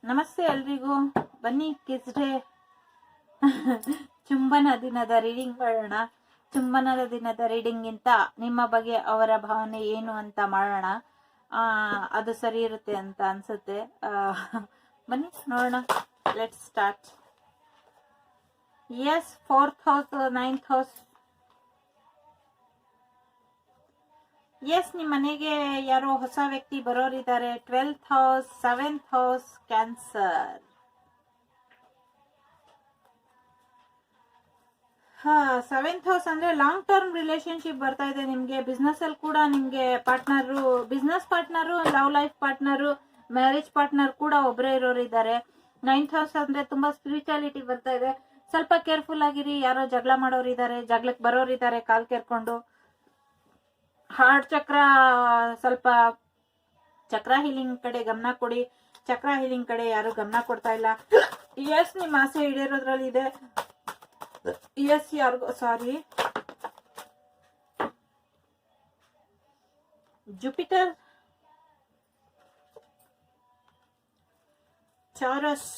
ನಮಸ್ತೆ ಎಲ್ರಿಗೂ. ಬನ್ನಿ ಕಿಸ್ ಡೇ ಚುಂಬನ ದಿನದ ರೀಡಿಂಗ್ ಮಾಡೋಣ. ಚುಂಬನದ ದಿನದ ರೀಡಿಂಗ್ಗಿಂತ ನಿಮ್ಮ ಬಗ್ಗೆ ಅವರ ಭಾವನೆ ಏನು ಅಂತ ಮಾಡೋಣ. ಅದು ಸರಿ ಇರುತ್ತೆ ಅಂತ ಅನ್ಸುತ್ತೆ. ಬನ್ನಿ ನೋಡೋಣ. Let's start. Yes, 4th house, 9th house. Yes, ನಿಮ್ಮ ಮನೆಗೆ ಯಾರೋ ಹೊಸ ವ್ಯಕ್ತಿ ಬರೋರಿದ್ದಾರೆ. 12th house, 7th house, cancer. 7th house ಅಂದ್ರೆ ಲಾಂಗ್ ಟರ್ಮ್ ರಿಲೇಶನ್ಶಿಪ್ ಬರ್ತಾ ಇದೆ ನಿಮ್ಗೆ. ಬಿಸ್ನೆಸ್ ಅಲ್ಲಿ ಕೂಡ ನಿಮ್ಗೆ business partner, love life partner, marriage partner ಕೂಡ ಒಬ್ಬರೇ ಇರೋರಿದ್ದಾರೆ. 9th ಹೌಸ್ ಅಂದ್ರೆ ತುಂಬಾ ಸ್ಪಿರಿಚುಯಾಲಿಟಿ ಬರ್ತಾ ಇದೆ. ಸ್ವಲ್ಪ ಕೇರ್ಫುಲ್ ಆಗಿರಿ. ಯಾರೋ ಜಗಳ ಮಾಡೋರಿದ್ದಾರೆ, ಜಗಳಕ್ಕೆ ಬರೋರಿದ್ದಾರೆ ಕಾಲ್ ಕೇರ್ಕೊಂಡು. ಹಾರ್ಟ್ ಚಕ್ರ, ಸ್ವಲ್ಪ ಚಕ್ರ ಹೀಲಿಂಗ್ ಕಡೆ ಗಮನ ಕೊಡಿ. ಚಕ್ರ ಹೀಲಿಂಗ್ ಕಡೆ ಯಾರು ಗಮನ ಕೊಡ್ತಾ ಇಲ್ಲ. ಎಸ್, ನಿಮ್ಮ ಆಸೆ ಈಡೇರೋದ್ರಲ್ಲಿ ಇದೆ. ಎಸ್, ಯಾರಿಗೋ ಸಾರಿ. ಜುಪಿಟರ್, ಚಾರಸ್,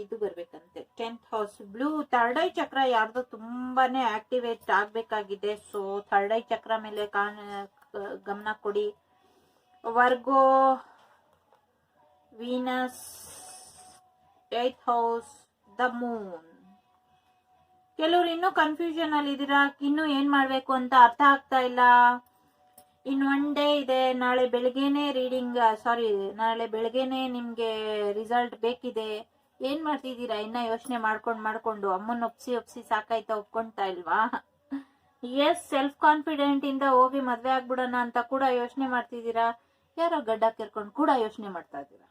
ಇದು ಬರ್ಬೇಕಂತೆ. 10th house, blue. Third eye chakra ಯಾರ್ದು ತುಂಬಾನೇ ಆಕ್ಟಿವೇಟ್ ಆಗ್ಬೇಕಾಗಿದೆ. ಸೊ ಥರ್ಡ್ ಐ ಚಕ್ರ ಮೇಲೆ ಗಮನ ಕೊಡಿ. Virgo, Venus, 8th house, the moon. ಕೆಲವರು ಇನ್ನೂ ಕನ್ಫ್ಯೂಷನ್ ಅಲ್ಲಿ ಇದೀರಾ. ಇನ್ನು ಏನ್ ಮಾಡ್ಬೇಕು ಅಂತ ಅರ್ಥ ಆಗ್ತಾ ಇಲ್ಲ. ಇನ್ 1 ಡೇ ಇದೆ. ನಾಳೆ ಬೆಳಗ್ಗೆನೆ ರೀಡಿಂಗ್, ನಾಳೆ ಬೆಳಗ್ಗೆನೆ ನಿಮ್ಗೆ ರಿಸಲ್ಟ್ ಬೇಕಿದೆ. ಏನ್ ಮಾಡ್ತಿದ್ದೀರಾ? ಇನ್ನ ಯೋಚನೆ ಮಾಡ್ಕೊಂಡು ಅಮ್ಮನ ಒಪ್ಸಿ ಸಾಕಾಯ್ತಾ? ಒಪ್ಕೊಂತಾ ಇಲ್ವಾ? ಎಸ್, ಸೆಲ್ಫ್ ಕಾನ್ಫಿಡೆಂಟ್ ಇಂದ ಹೋಗಿ ಮದ್ವೆ ಆಗ್ಬಿಡೋಣ ಅಂತ ಕೂಡ ಯೋಚನೆ ಮಾಡ್ತಿದ್ದೀರಾ. ಯಾರೋ ಗಡ್ಡ ಕೆರ್ಕೊಂಡು ಕೂಡ ಯೋಚನೆ ಮಾಡ್ತಾ ಇದ್ದೀರಾ.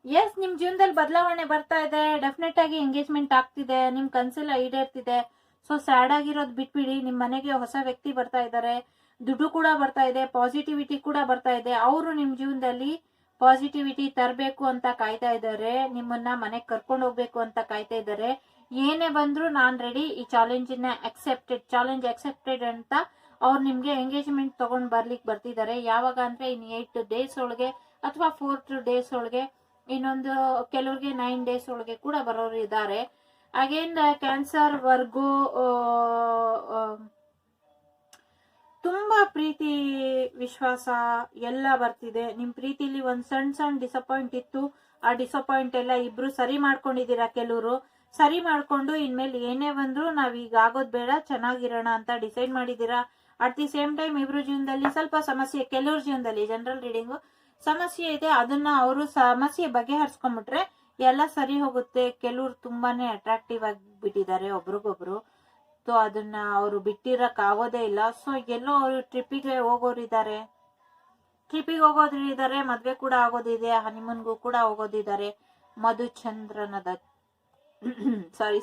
ಎಸ್, ನಿಮ್ ಜೀವನದಲ್ಲಿ ಬದಲಾವಣೆ ಬರ್ತಾ ಇದೆ. ಡೆಫಿನೆಟ್ ಆಗಿ ಎಂಗೇಜ್ಮೆಂಟ್ ಆಗ್ತಿದೆ. ನಿಮ್ ಕನ್ಸೆಲ್ಲ ಈಡೇರ್ತಿದೆ. ಸೊ ಸ್ಯಾಡ್ ಆಗಿರೋದು ಬಿಟ್ಬಿಡಿ. ನಿಮ್ ಮನೆಗೆ ಹೊಸ ವ್ಯಕ್ತಿ ಬರ್ತಾ ಇದ್ದಾರೆ. ದುಡ್ಡು ಕೂಡ ಬರ್ತಾ ಇದೆ. ಪಾಸಿಟಿವಿಟಿ ಕೂಡ ಬರ್ತಾ ಇದೆ. ಅವರು ನಿಮ್ ಜೀವನದಲ್ಲಿ ಪಾಸಿಟಿವಿಟಿ ತರಬೇಕು ಅಂತ ಕಾಯ್ತಾ ಇದ್ದಾರೆ. ನಿಮ್ಮನ್ನ ಮನೆಗೆ ಕರ್ಕೊಂಡು ಹೋಗ್ಬೇಕು ಅಂತ ಕಾಯ್ತಾ ಇದ್ದಾರೆ. ಏನೇ ಬಂದ್ರು ನಾನ್ ರೆಡಿ, ಈ ಚಾಲೆಂಜ್ ಅಕ್ಸೆಪ್ಟೆಡ್ ಅಂತ ಅವ್ರು ನಿಮ್ಗೆ ಎಂಗೇಜ್ಮೆಂಟ್ ತಗೊಂಡ್ ಬರ್ತಿದ್ದಾರೆ. ಯಾವಾಗ ಅಂದ್ರೆ ಇನ್ 8 ಡೇಸ್ ಒಳಗೆ ಅಥವಾ 4 ಡೇಸ್ ಒಳಗೆ. ಇನ್ನೊಂದು ಕೆಲವ್ರಿಗೆ 9 ಡೇಸ್ ಒಳಗೆ ಕೂಡ ಬರೋರು ಇದ್ದಾರೆ. ಅಗೇನ್ ಕ್ಯಾನ್ಸರ್, ವರ್ಗೋ, ತುಂಬಾ ಪ್ರೀತಿ ವಿಶ್ವಾಸ ಎಲ್ಲ ಬರ್ತಿದೆ. ನಿಮ್ ಪ್ರೀತಿಲಿ ಒಂದ್ ಸಣ್ಣ ಡಿಸಪಾಯಿಂಟ್ ಇತ್ತು. ಆ ಡಿಸಪಾಯಿಂಟ್ ಎಲ್ಲ ಇಬ್ರು ಸರಿ ಮಾಡ್ಕೊಂಡಿದೀರಾ. ಕೆಲವರು ಸರಿ ಮಾಡ್ಕೊಂಡು ಇನ್ಮೇಲೆ ಏನೇ ಬಂದ್ರು ನಾವ್ ಈಗ ಆಗೋದ್ ಬೇಡ, ಚೆನ್ನಾಗಿರೋಣ ಅಂತ ಡಿಸೈಡ್ ಮಾಡಿದೀರಾ. ಅಟ್ ದಿ ಸೇಮ್ ಟೈಮ್ ಇಬ್ರು ಜೀವನದಲ್ಲಿ ಸ್ವಲ್ಪ ಸಮಸ್ಯೆ, ಕೆಲವ್ರ ಜೀವನದಲ್ಲಿ ಜನರಲ್ ರೀಡಿಂಗು ಸಮಸ್ಯೆ ಇದೆ. ಅದನ್ನ ಅವರು ಸಮಸ್ಯೆ ಬಗೆಹರಿಸ್ಕೊಂಡ್ಬಿಟ್ರೆ ಎಲ್ಲ ಸರಿ ಹೋಗುತ್ತೆ. ಕೆಲವ್ರು ತುಂಬಾನೇ ಅಟ್ರಾಕ್ಟಿವ್ ಆಗಿ ಬಿಟ್ಟಿದ್ದಾರೆ ಒಬ್ರಿಗೊಬ್ರು. ಸೊ ಅದನ್ನ ಅವರು ಬಿಟ್ಟಿರಕ್ ಆಗೋದೇ ಇಲ್ಲ. ಸೊ ಎಲ್ಲೋ ಅವರು ಟ್ರಿಪ್ಪಿಗೆ ಹೋಗೋರಿದ್ದಾರೆ, ಮದ್ವೆ ಕೂಡ ಆಗೋದಿದೆ, ಹನಿಮೂನ್ಗೂ ಕೂಡ ಹೋಗೋದಿದ್ದಾರೆ. ಮಧುಚಂದ್ರನದ ಸಾರಿ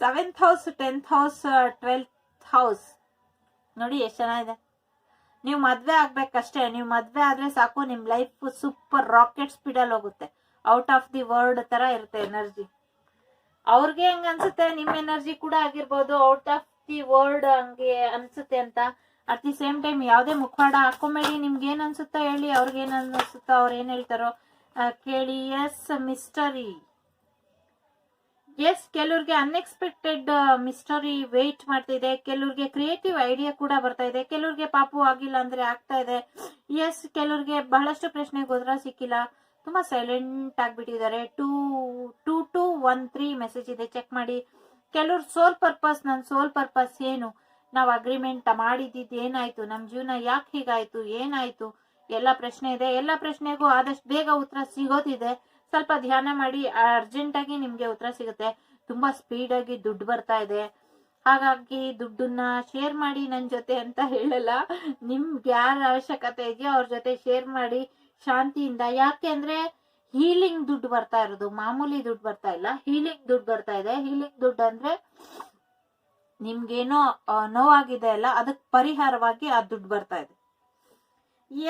7th house, 10th house, 12th house ನೋಡಿ ಎಷ್ಟು ಚೆನ್ನಾಗಿದೆ. ನೀವು ಮದ್ವೆ ಆಗ್ಬೇಕಷ್ಟೇ. ನೀವು ಮದ್ವೆ ಆದ್ರೆ ಸಾಕು, ನಿಮ್ ಲೈಫ್ ಸೂಪರ್ ರಾಕೆಟ್ ಸ್ಪೀಡ್ ಅಲ್ಲಿ ಹೋಗುತ್ತೆ. ಔಟ್ ಆಫ್ ದಿ ವರ್ಲ್ಡ್ ತರ ಇರುತ್ತೆ ಎನರ್ಜಿ. ಅವ್ರಿಗೆ ಹೆಂಗ ಅನ್ಸುತ್ತೆ, ನಿಮ್ ಎನರ್ಜಿ ಕೂಡ ಆಗಿರ್ಬೋದು ಔಟ್ ಆಫ್ ದಿ ವರ್ಲ್ಡ್ ಹಂಗೆ ಅನ್ಸುತ್ತೆ ಅಂತ. ಅಟ್ ದಿ ಸೇಮ್ ಟೈಮ್ ಯಾವ್ದೇ ಮುಖವಾಡ ಹಾಕೊಂಬೇಡಿ. ನಿಮ್ಗೆ ಏನ್ ಅನ್ಸುತ್ತೋ ಹೇಳಿ, ಅವ್ರಿಗೆ ಏನ್ ಅನ್ಸುತ್ತೋ ಅವ್ರ ಏನ್ ಹೇಳ್ತಾರೋ ಕೇಳಿ. Yes, mystery. ಎಸ್, ಕೆಲವ್ರಿಗೆ ಅನ್ಎಕ್ಸ್ಪೆಕ್ಟೆಡ್ ಮಿಸ್ಟರಿ ವೇಟ್ ಮಾಡ್ತಿದೆ. ಕೆಲವ್ರಿಗೆ ಕ್ರಿಯೇಟಿವ್ ಐಡಿಯಾ ಕೂಡ ಬರ್ತಾ ಇದೆ. ಕೆಲವ್ರಿಗೆ ಪಾಪು ಆಗಿಲ್ಲ ಅಂದ್ರೆ ಆಗ್ತಾ ಇದೆ. ಎಸ್, ಕೆಲವ್ರಿಗೆ ಬಹಳಷ್ಟು ಪ್ರಶ್ನೆಗೆ ಉತ್ತರ ಸಿಕ್ಕಿಲ್ಲ. ತುಂಬಾ ಸೈಲೆಂಟ್ ಆಗ್ಬಿಟ್ಟಿದ್ದಾರೆ. 2213 ಮೆಸೇಜ್ ಇದೆ, ಚೆಕ್ ಮಾಡಿ. ಕೆಲವ್ರು ನನ್ನ ಸೋಲ್ ಪರ್ಪಸ್ ಏನು, ನಾವ್ ಅಗ್ರಿಮೆಂಟ್ ಮಾಡಿದ್ದು ಏನಾಯ್ತು, ನಮ್ ಜೀವನ ಯಾಕೆ ಹೀಗಾಯ್ತು, ಏನಾಯ್ತು, ಎಲ್ಲ ಪ್ರಶ್ನೆ ಇದೆ. ಎಲ್ಲ ಪ್ರಶ್ನೆಗೂ ಆದಷ್ಟು ಬೇಗ ಉತ್ತರ ಸಿಗೋದಿದೆ. ಸ್ವಲ್ಪ ಧ್ಯಾನ ಮಾಡಿ, ಅರ್ಜೆಂಟ್ ಆಗಿ ನಿಮ್ಗೆ ಉತ್ತರ ಸಿಗುತ್ತೆ. ತುಂಬಾ ಸ್ಪೀಡ್ ಆಗಿ ದುಡ್ಡು ಬರ್ತಾ ಇದೆ. ಹಾಗಾಗಿ ದುಡ್ಡನ್ನ ಶೇರ್ ಮಾಡಿ ನನ್ ಜೊತೆ ಅಂತ ಹೇಳಲ್ಲ. ನಿಮ್ಗೆ ಯಾರ ಅವಶ್ಯಕತೆ ಇದೆಯೋ ಅವ್ರ ಜೊತೆ ಶೇರ್ ಮಾಡಿ ಶಾಂತಿಯಿಂದ. ಯಾಕೆ ಅಂದ್ರೆ ಹೀಲಿಂಗ್ ದುಡ್ಡು ಬರ್ತಾ ಇರೋದು, ಮಾಮೂಲಿ ದುಡ್ಡು ಬರ್ತಾ ಇಲ್ಲ, ಹೀಲಿಂಗ್ ದುಡ್ಡು ಬರ್ತಾ ಇದೆ. ಹೀಲಿಂಗ್ ದುಡ್ಡು ಅಂದ್ರೆ ನಿಮ್ಗೇನೋ ನೋವಾಗಿದೆ ಅಲ್ಲ, ಅದಕ್ಕೆ ಪರಿಹಾರವಾಗಿ ಆ ದುಡ್ಡು ಬರ್ತಾ ಇದೆ.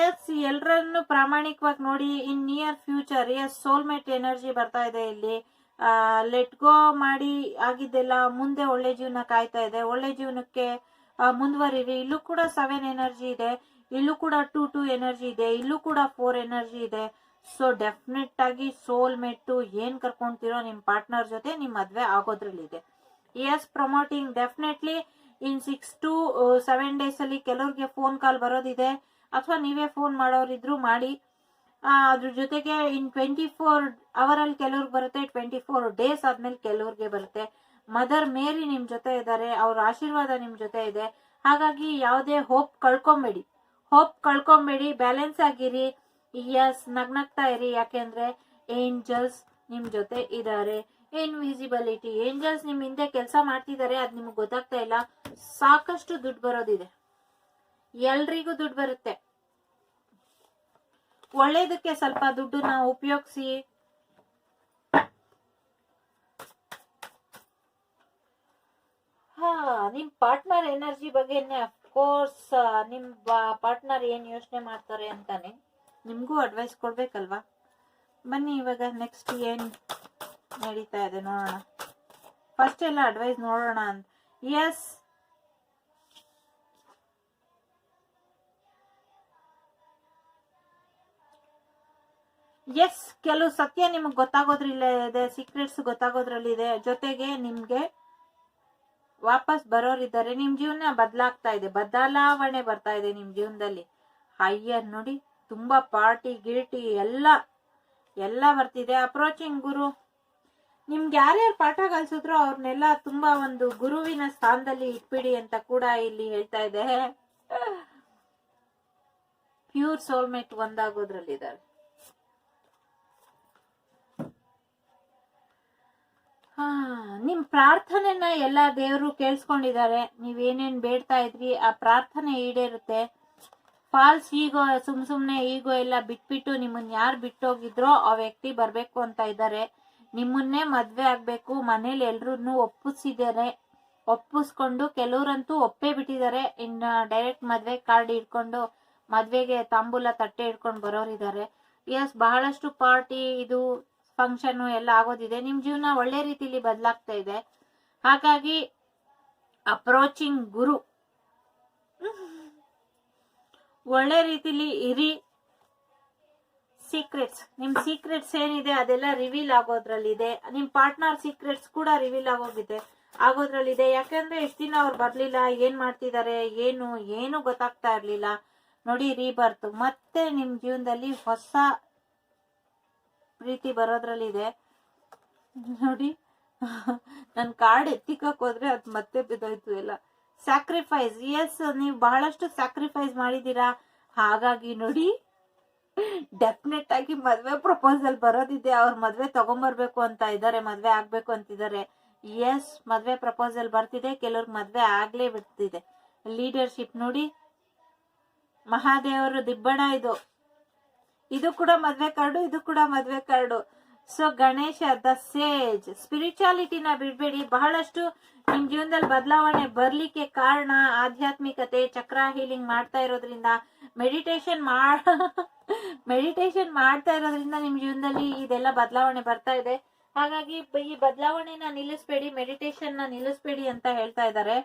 ಎಸ್, ಎಲ್ಲರನ್ನು ಪ್ರಾಮಾಣಿಕವಾಗಿ ನೋಡಿ. In near future yes, soulmate energy ಬರ್ತಾ ಇದೆ ಇಲ್ಲಿ. ಲೆಟ್ ಗೋ ಮಾಡಿ ಆಗಿದ್ದೆಲ್ಲ ಮುಂದೆ ಒಳ್ಳೆ ಜೀವನ ಕಾಯ್ತಾ ಇದೆ. ಒಳ್ಳೆ ಜೀವನಕ್ಕೆ ಮುಂದುವರಿರಿ. ಇಲ್ಲೂ ಕೂಡ 7 ಎನರ್ಜಿ ಇದೆ, ಇಲ್ಲೂ ಕೂಡ 2 ಎನರ್ಜಿ ಇದೆ, ಇಲ್ಲೂ ಕೂಡ 4 ಎನರ್ಜಿ ಇದೆ. ಸೊ ಡೆಫಿನೆಟ್ ಆಗಿ ಸೋಲ್ ಮೇಟ್ ಏನ್ ಕರ್ಕೊಂತೀರೋ ನಿಮ್ ಪಾರ್ಟ್ನರ್ ಜೊತೆ ನಿಮ್ ಮದ್ವೆ ಆಗೋದ್ರಲ್ಲಿದೆ. Yes, promoting definitely in 6 to 7 days ಅಲ್ಲಿ ಕೆಲವ್ರಿಗೆ ಫೋನ್ ಕಾಲ್ ಬರೋದಿದೆ, ಅಥವಾ ನೀವೇ ಫೋನ್ ಮಾಡೋರಿದ್ರು ಮಾಡಿ. ಅದ್ರ ಜೊತೆಗೆ ಇನ್ 24 hour ಅಲ್ಲಿ ಕೆಲವ್ರಿಗೆ ಬರುತ್ತೆ, 24 days ಆದ್ಮೇಲೆ ಕೆಲವ್ರಿಗೆ ಬರುತ್ತೆ. ಮದರ್ ಮೇರಿ ನಿಮ್ ಜೊತೆ ಇದ್ದಾರೆ, ಅವ್ರ ಆಶೀರ್ವಾದ ನಿಮ್ ಜೊತೆ ಇದೆ. ಹಾಗಾಗಿ ಯಾವುದೇ ಹೋಪ್ ಕಳ್ಕೊಂಬೇಡಿ, ಬ್ಯಾಲೆನ್ಸ್ ಆಗಿರಿ. ಎಸ್, ನಗ್ನಗ್ತಾ ಇರಿ, ಯಾಕೆಂದ್ರೆ ಏಂಜಲ್ಸ್ ನಿಮ್ ಜೊತೆ ಇದ್ದಾರೆ. ಇನ್ವಿಸಿಬಿಲಿಟಿ ಏಂಜಲ್ಸ್ ನಿಮ್ ಹಿಂದೆ ಕೆಲಸ ಮಾಡ್ತಿದ್ದಾರೆ, ಅದ್ ನಿಮ್ಗೆ ಗೊತ್ತಾಗ್ತಾ ಇಲ್ಲ. ಸಾಕಷ್ಟು ದುಡ್ಡು ಬರೋದಿದೆ, ಎಲ್ರಿಗೂ ದುಡ್ಡು ಬರುತ್ತೆ. ಒಳ್ಳೇದಕ್ಕೆ ಸ್ವಲ್ಪ ದುಡ್ಡನ್ನ ಉಪಯೋಗಿಸಿ. ನಿಮ್ ಪಾರ್ಟ್ನರ್ ಎನರ್ಜಿ ಬಗ್ಗೆನೆ ಅಫ್ಕೋರ್ಸ್ ನಿಮ್ ಪಾರ್ಟ್ನರ್ ಏನ್ ಯೋಚನೆ ಮಾಡ್ತಾರೆ ಅಂತಾನೆ ನಿಮ್ಗೂ ಅಡ್ವೈಸ್ ಕೊಡ್ಬೇಕಲ್ವಾ. ಬನ್ನಿ ಇವಾಗ ನೆಕ್ಸ್ಟ್ ಏನ್ ನಡೀತಾ ಇದೆ ನೋಡೋಣ. ಫಸ್ಟ್ ಎಲ್ಲ ಅಡ್ವೈಸ್ ನೋಡೋಣ ಅಂತ. ಎಸ್, ಕೆಲವು ಸತ್ಯ ನಿಮ್ಗೆ ಗೊತ್ತಾಗೋದ್ರಲ್ಲ ಇದೆ, ಸೀಕ್ರೆಟ್ಸ್ ಗೊತ್ತಾಗೋದ್ರಲ್ಲಿ ಇದೆ. ಜೊತೆಗೆ ನಿಮ್ಗೆ ವಾಪಸ್ ಬರೋರಿದ್ದಾರೆ. ನಿಮ್ ಜೀವನ ಬದಲಾಗ್ತಾ ಇದೆ, ಬದಲಾವಣೆ ಬರ್ತಾ ಇದೆ ನಿಮ್ ಜೀವನದಲ್ಲಿ. ಹೈಯರ್ ನೋಡಿ, ತುಂಬಾ ಪಾರ್ಟಿ ಗಿಲ್ಟಿ ಎಲ್ಲ ಬರ್ತಿದೆ. ಅಪ್ರೋಚಿಂಗ್ ಗುರು, ನಿಮ್ಗೆ ಯಾರ್ಯಾರು ಪಾಠ ಕಲ್ಸಿದ್ರು ಅವ್ರನ್ನೆಲ್ಲ ತುಂಬಾ ಒಂದು ಗುರುವಿನ ಸ್ಥಾನದಲ್ಲಿ ಇಟ್ಬಿಡಿ ಅಂತ ಕೂಡ ಇಲ್ಲಿ ಹೇಳ್ತಾ ಇದೆ. ಪ್ಯೂರ್ ಸೋಲ್ಮೇಟ್ ಒಂದಾಗೋದ್ರಲ್ಲಿದ್ದಾರೆ. ನಿಮ್ ಪ್ರಾರ್ಥನೆನ ಎಲ್ಲಾ ದೇವರು ಕೇಳಿಸ್ಕೊಂಡಿದ್ದಾರೆ. ನೀವೇನೇನ್ ಬೇಡ್ತಾ ಇದ್ರಿ ಆ ಪ್ರಾರ್ಥನೆ ಈಡೇರುತ್ತೆ. ಫಾಲ್ಸ್ ಈಗೋ, ಸುಮ್ನೆ ಈಗೋ ಎಲ್ಲ ಬಿಟ್ಬಿಟ್ಟು ನಿಮ್ಮನ್ನ ಯಾರು ಬಿಟ್ಟೋಗಿದ್ರೋ ಆ ವ್ಯಕ್ತಿ ಬರ್ಬೇಕು ಅಂತ ಇದ್ದಾರೆ. ನಿಮ್ಮನ್ನೇ ಮದ್ವೆ ಆಗ್ಬೇಕು, ಮನೇಲಿ ಎಲ್ರನ್ನೂ ಒಪ್ಪಿಸ್ಕೊಂಡು ಕೆಲವ್ರಂತೂ ಒಪ್ಪೇ ಬಿಟ್ಟಿದ್ದಾರೆ. ಇನ್ನ ಡೈರೆಕ್ಟ್ ಮದ್ವೆ ಕಾರ್ಡ್ ಇಟ್ಕೊಂಡು ಮದ್ವೆಗೆ ತಾಂಬೂಲ ತಟ್ಟೆ ಇಟ್ಕೊಂಡು ಬರೋರಿದ್ದಾರೆ. ಎಸ್, ಬಹಳಷ್ಟು ಪಾರ್ಟಿ ಇದು ಫಂಕ್ಷನ್ ಎಲ್ಲ ಆಗೋದಿದೆ. ನಿಮ್ ಜೀವನ ಒಳ್ಳೆ ರೀತಿಲಿ ಬದಲಾಗ್ತಾ ಇದೆ. ಹಾಗಾಗಿ ಅಪ್ರೋಚಿಂಗ್ ಗುರು, ಒಳ್ಳೆ ರೀತಿಲಿ ಇರಿ. ಸೀಕ್ರೆಟ್ಸ್, ನಿಮ್ ಸೀಕ್ರೆಟ್ಸ್ ಏನಿದೆ ಅದೆಲ್ಲ ರಿವೀಲ್ ಆಗೋದ್ರಲ್ಲಿದೆ. ನಿಮ್ ಪಾರ್ಟ್ನರ್ ಸೀಕ್ರೆಟ್ಸ್ ಕೂಡ ರಿವೀಲ್ ಆಗೋದ್ರಲ್ಲಿದೆ. ಯಾಕಂದ್ರೆ ಎಷ್ಟು ದಿನ ಅವ್ರು ಬರ್ಲಿಲ್ಲ, ಏನ್ ಮಾಡ್ತಿದ್ದಾರೆ ಏನು ಗೊತ್ತಾಗ್ತಾ ಇರ್ಲಿಲ್ಲ. ನೋಡಿ, ರೀಬರ್ತ್ ಮತ್ತೆ ನಿಮ್ ಜೀವನದಲ್ಲಿ ಹೊಸ ಪ್ರೀತಿ ಬರೋದ್ರಲ್ಲಿದೆ. ನೋಡಿ, ನನ್ ಕಾರ್ಡ್ ಎತ್ತಿಕಕ್ ಹೋದ್ರೆ ಅದ್ ಮತ್ತೆ ಬಿದ್ದೋಯ್ತು ಎಲ್ಲ. ಸ್ಯಾಕ್ರಿಫೈಸ್, ಎಸ್, ನೀವು ಬಹಳಷ್ಟು ಸ್ಯಾಕ್ರಿಫೈಸ್ ಮಾಡಿದೀರಾ. ಹಾಗಾಗಿ ನೋಡಿ, ಡೆಫಿನೆಟ್ ಆಗಿ ಮದ್ವೆ ಪ್ರಪೋಸಲ್ ಬರೋದಿದೆ. ಅವ್ರ ಮದ್ವೆ ತಗೊಂಡ್ಬರ್ಬೇಕು ಅಂತ ಇದ್ದಾರೆ, ಮದ್ವೆ ಆಗ್ಬೇಕು ಅಂತಿದ್ದಾರೆ. ಎಸ್, ಮದ್ವೆ ಪ್ರಪೋಸಲ್ ಬರ್ತಿದೆ. ಕೆಲವ್ರಿಗೆ ಮದ್ವೆ ಆಗ್ಲೇ ಬಿಡ್ತಿದೆ. ಲೀಡರ್ಶಿಪ್ ನೋಡಿ, ಮಹಾದೇವರು ದಿಬ್ಬಣ ಇದು ಕೂಡ ಮದ್ವೆ ಕಾರ್ಡು, ಇದು ಕೂಡ ಮದ್ವೆ card. So Ganesha the sage, ಸ್ಪಿರಿಚುಯಾಲಿಟಿನ ಬಿಡ್ಬೇಡಿ. ಬಹಳಷ್ಟು ನಿಮ್ ಜೀವನದಲ್ಲಿ ಬದಲಾವಣೆ ಬರ್ಲಿಕ್ಕೆ ಕಾರಣ ಆಧ್ಯಾತ್ಮಿಕತೆ. ಚಕ್ರ ಹೀಲಿಂಗ್ ಮಾಡ್ತಾ ಇರೋದ್ರಿಂದ, ಮೆಡಿಟೇಷನ್ ಮಾಡ್ತಾ ಇರೋದ್ರಿಂದ ನಿಮ್ ಜೀವನದಲ್ಲಿ ಇದೆಲ್ಲ ಬದಲಾವಣೆ ಬರ್ತಾ ಇದೆ. ಹಾಗಾಗಿ ಈ ಬದಲಾವಣೆನ ನಿಲ್ಲಿಸ್ಬೇಡಿ, ಮೆಡಿಟೇಷನ್ ನ ನಿಲ್ಲಿಸ್ಬೇಡಿ ಅಂತ ಹೇಳ್ತಾ ಇದ್ದಾರೆ.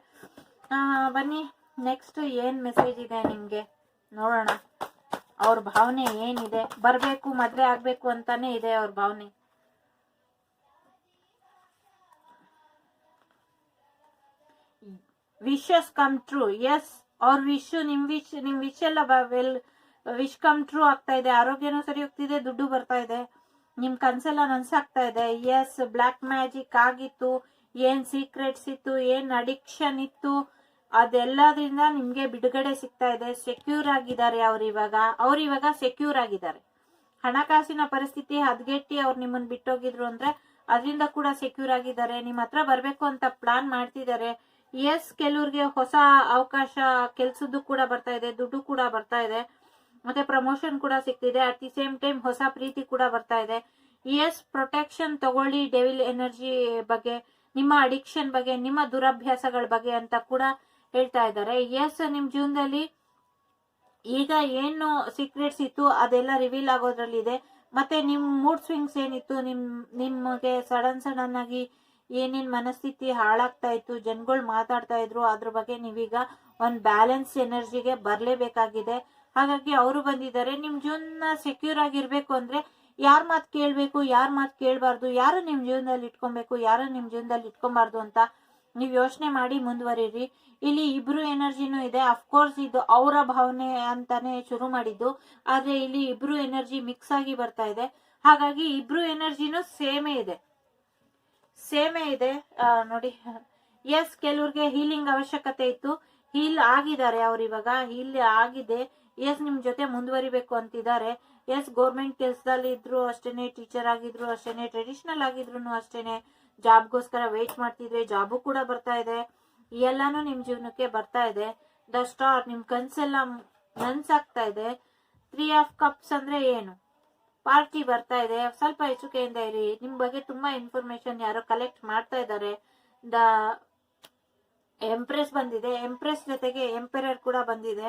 ಬನ್ನಿ ನೆಕ್ಸ್ಟ್ ಏನ್ ಮೆಸೇಜ್ ಇದೆ ನಿಮ್ಗೆ ನೋಡೋಣ. ಅವ್ರ ಭಾವನೆ ಏನಿದೆ, ಬರ್ಬೇಕು, ಮದ್ವೆ ಆಗ್ಬೇಕು ಅಂತಾನೆ ಇದೆ ಅವ್ರ ಭಾವನೆ. Wishes come true. ಎಸ್, ಅವ್ರ ನಿಮ್ ವಿಶ್ ಎಲ್ಲ ವಿಶ್ ಕಮ್ ಟ್ರೂ ಆಗ್ತಾ ಇದೆ. ಆರೋಗ್ಯನೂ ಸರಿ ಹೋಗ್ತಿದೆ, ದುಡ್ಡು ಬರ್ತಾ ಇದೆ, ನಿಮ್ ಕನ್ಸೆಲ್ಲ ನನ್ಸಾಗ್ತಾ ಇದೆ. ಎಸ್, ಬ್ಲಾಕ್ ಮ್ಯಾಜಿಕ್ ಆಗಿತ್ತು, ಏನ್ ಸೀಕ್ರೆಟ್ಸ್ ಇತ್ತು, ಏನ್ ಅಡಿಕ್ಷನ್ ಇತ್ತು, ಅದೆಲ್ಲದ್ರಿಂದ ನಿಮ್ಗೆ ಬಿಡುಗಡೆ ಸಿಗ್ತಾ ಇದೆ. ಸೆಕ್ಯೂರ್ ಆಗಿದ್ದಾರೆ ಅವ್ರಿವಾಗ ಸೆಕ್ಯೂರ್ ಆಗಿದ್ದಾರೆ. ಹಣಕಾಸಿನ ಪರಿಸ್ಥಿತಿ ಹದಗೆಟ್ಟಿ ಅವ್ರು ನಿಮ್ಮನ್ನ ಬಿಟ್ಟೋಗಿದ್ರು ಅಂದ್ರೆ ಅದರಿಂದ ಕೂಡ ಸೆಕ್ಯೂರ್ ಆಗಿದ್ದಾರೆ. ನಿಮ್ ಹತ್ರ ಬರ್ಬೇಕು ಅಂತ ಪ್ಲಾನ್ ಮಾಡ್ತಿದ್ದಾರೆ. ಎಸ್, ಕೆಲವ್ರಿಗೆ ಹೊಸ ಅವಕಾಶ ಕೆಲ್ಸದ್ದು ಕೂಡ ಬರ್ತಾ ಇದೆ, ದುಡ್ಡು ಕೂಡ ಬರ್ತಾ ಇದೆ, ಮತ್ತೆ ಪ್ರಮೋಷನ್ ಕೂಡ ಸಿಗ್ತಿದೆ. ಅಟ್ ದಿ ಸೇಮ್ ಟೈಮ್ ಹೊಸ ಪ್ರೀತಿ ಕೂಡ ಬರ್ತಾ ಇದೆ. ಎಸ್, ಪ್ರೊಟೆಕ್ಷನ್ ತಗೊಳ್ಳಿ ಡೆವಿಲ್ ಎನರ್ಜಿ ಬಗ್ಗೆ, ನಿಮ್ಮ ಅಡಿಕ್ಷನ್ ಬಗ್ಗೆ, ನಿಮ್ಮ ದುರಭ್ಯಾಸಗಳ ಬಗ್ಗೆ ಅಂತ ಕೂಡ ಹೇಳ್ತಾ ಇದ್ದಾರೆ. ಎಸ್, ನಿಮ್ ಜೀವನದಲ್ಲಿ ಈಗ ಏನು ಸೀಕ್ರೆಟ್ಸ್ ಇತ್ತು ಅದೆಲ್ಲ ರಿವೀಲ್ ಆಗೋದ್ರಲ್ಲಿ ಇದೆ. ಮತ್ತೆ ನಿಮ್ ಮೂಡ್ ಸ್ವಿಂಗ್ಸ್ ಏನಿತ್ತು, ನಿಮಗೆ ಸಡನ್ ಆಗಿ ಏನೇನ್ ಮನಸ್ಥಿತಿ ಹಾಳಾಗ್ತಾ ಇತ್ತು, ಜನಗಳು ಮಾತಾಡ್ತಾ ಇದ್ರು, ಅದ್ರ ಬಗ್ಗೆ ನೀವೀಗ ಒಂದ್ ಬ್ಯಾಲೆನ್ಸ್ ಎನರ್ಜಿಗೆ ಬರ್ಲೇಬೇಕಾಗಿದೆ. ಹಾಗಾಗಿ ಅವರು ಬಂದಿದ್ದಾರೆ. ನಿಮ್ ಜೀವನ ಸೆಕ್ಯೂರ್ ಆಗಿರ್ಬೇಕು ಅಂದ್ರೆ ಯಾರ್ ಮಾತ್ ಕೇಳ್ಬೇಕು, ಯಾರ್ ಮಾತ್ ಕೇಳ್ಬಾರ್ದು, ಯಾರು ನಿಮ್ ಜೀವನದಲ್ಲಿ ಇಟ್ಕೊಬೇಕು, ಯಾರು ನಿಮ್ ಜೀವನದಲ್ಲಿ ಇಟ್ಕೊಬಾರ್ದು ಅಂತ ನೀವ್ ಯೋಚನೆ ಮಾಡಿ ಮುಂದುವರಿರಿ. ಇಲ್ಲಿ ಇಬ್ರು ಎನರ್ಜಿನೂ ಇದೆ. ಅಫ್ಕೋರ್ಸ್ ಇದು ಅವರ ಭಾವನೆ ಅಂತಾನೆ ಶುರು ಮಾಡಿದ್ದು, ಆದ್ರೆ ಇಲ್ಲಿ ಇಬ್ರು ಎನರ್ಜಿ ಮಿಕ್ಸ್ ಆಗಿ ಬರ್ತಾ ಇದೆ. ಹಾಗಾಗಿ ಇಬ್ರು ಎನರ್ಜಿನೂ ಸೇಮೇ ಇದೆ. ನೋಡಿ, ಎಸ್, ಕೆಲವ್ರಿಗೆ ಹೀಲಿಂಗ್ ಅವಶ್ಯಕತೆ ಇತ್ತು, ಹೀಲ್ ಆಗಿದ್ದಾರೆ ಅವ್ರು, ಇವಾಗ ಹೀಲ್ ಆಗಿದೆ. ಎಸ್, ನಿಮ್ ಜೊತೆ ಮುಂದುವರಿಬೇಕು ಅಂತಿದ್ದಾರೆ. ಎಸ್, ಗೌರ್ಮೆಂಟ್ ಕೆಲಸದಲ್ಲಿ ಇದ್ರು ಅಷ್ಟೇನೆ, ಟೀಚರ್ ಆಗಿದ್ರು ಅಷ್ಟೇನೆ, ಟ್ರೆಡಿಷನಲ್ ಆಗಿದ್ರು ಅಷ್ಟೇನೆ, ಜಾಬ್ಗೋಸ್ಕರ ವೇಟ್ ಮಾಡ್ತಿದ್ರೆ ಜಾಬು ಕೂಡ ಬರ್ತಾ ಇದೆ. ಎಲ್ಲಾನು ನಿಮ್ ಜೀವನಕ್ಕೆ ಬರ್ತಾ ಇದೆ. ದ ಸ್ಟಾರ್, ನಿಮ್ ಕನ್ಸೆಲ್ಲ ನನ್ಸಾಗ್ತಾ ಇದೆ. 3 ಆಫ್ ಕಪ್ಸ್ ಅಂದ್ರೆ ಏನು? ಪಾರ್ಟಿ ಬರ್ತಾ ಇದೆ. ಸ್ವಲ್ಪ ಎಚ್ಚರಿಕೆಯಿಂದ ಇರಿ. ನಿಮ್ ಬಗ್ಗೆ ತುಂಬಾ ಇನ್ಫಾರ್ಮೇಶನ್ ಯಾರೋ ಕಲೆಕ್ಟ್ ಮಾಡ್ತಾ ಇದ್ದಾರೆ. ದ ಎಂಪ್ರೆಸ್ ಬಂದಿದೆ. ಎಂಪ್ರೆಸ್ ಜೊತೆಗೆ ಎಂಪರರ್ ಕೂಡ ಬಂದಿದೆ.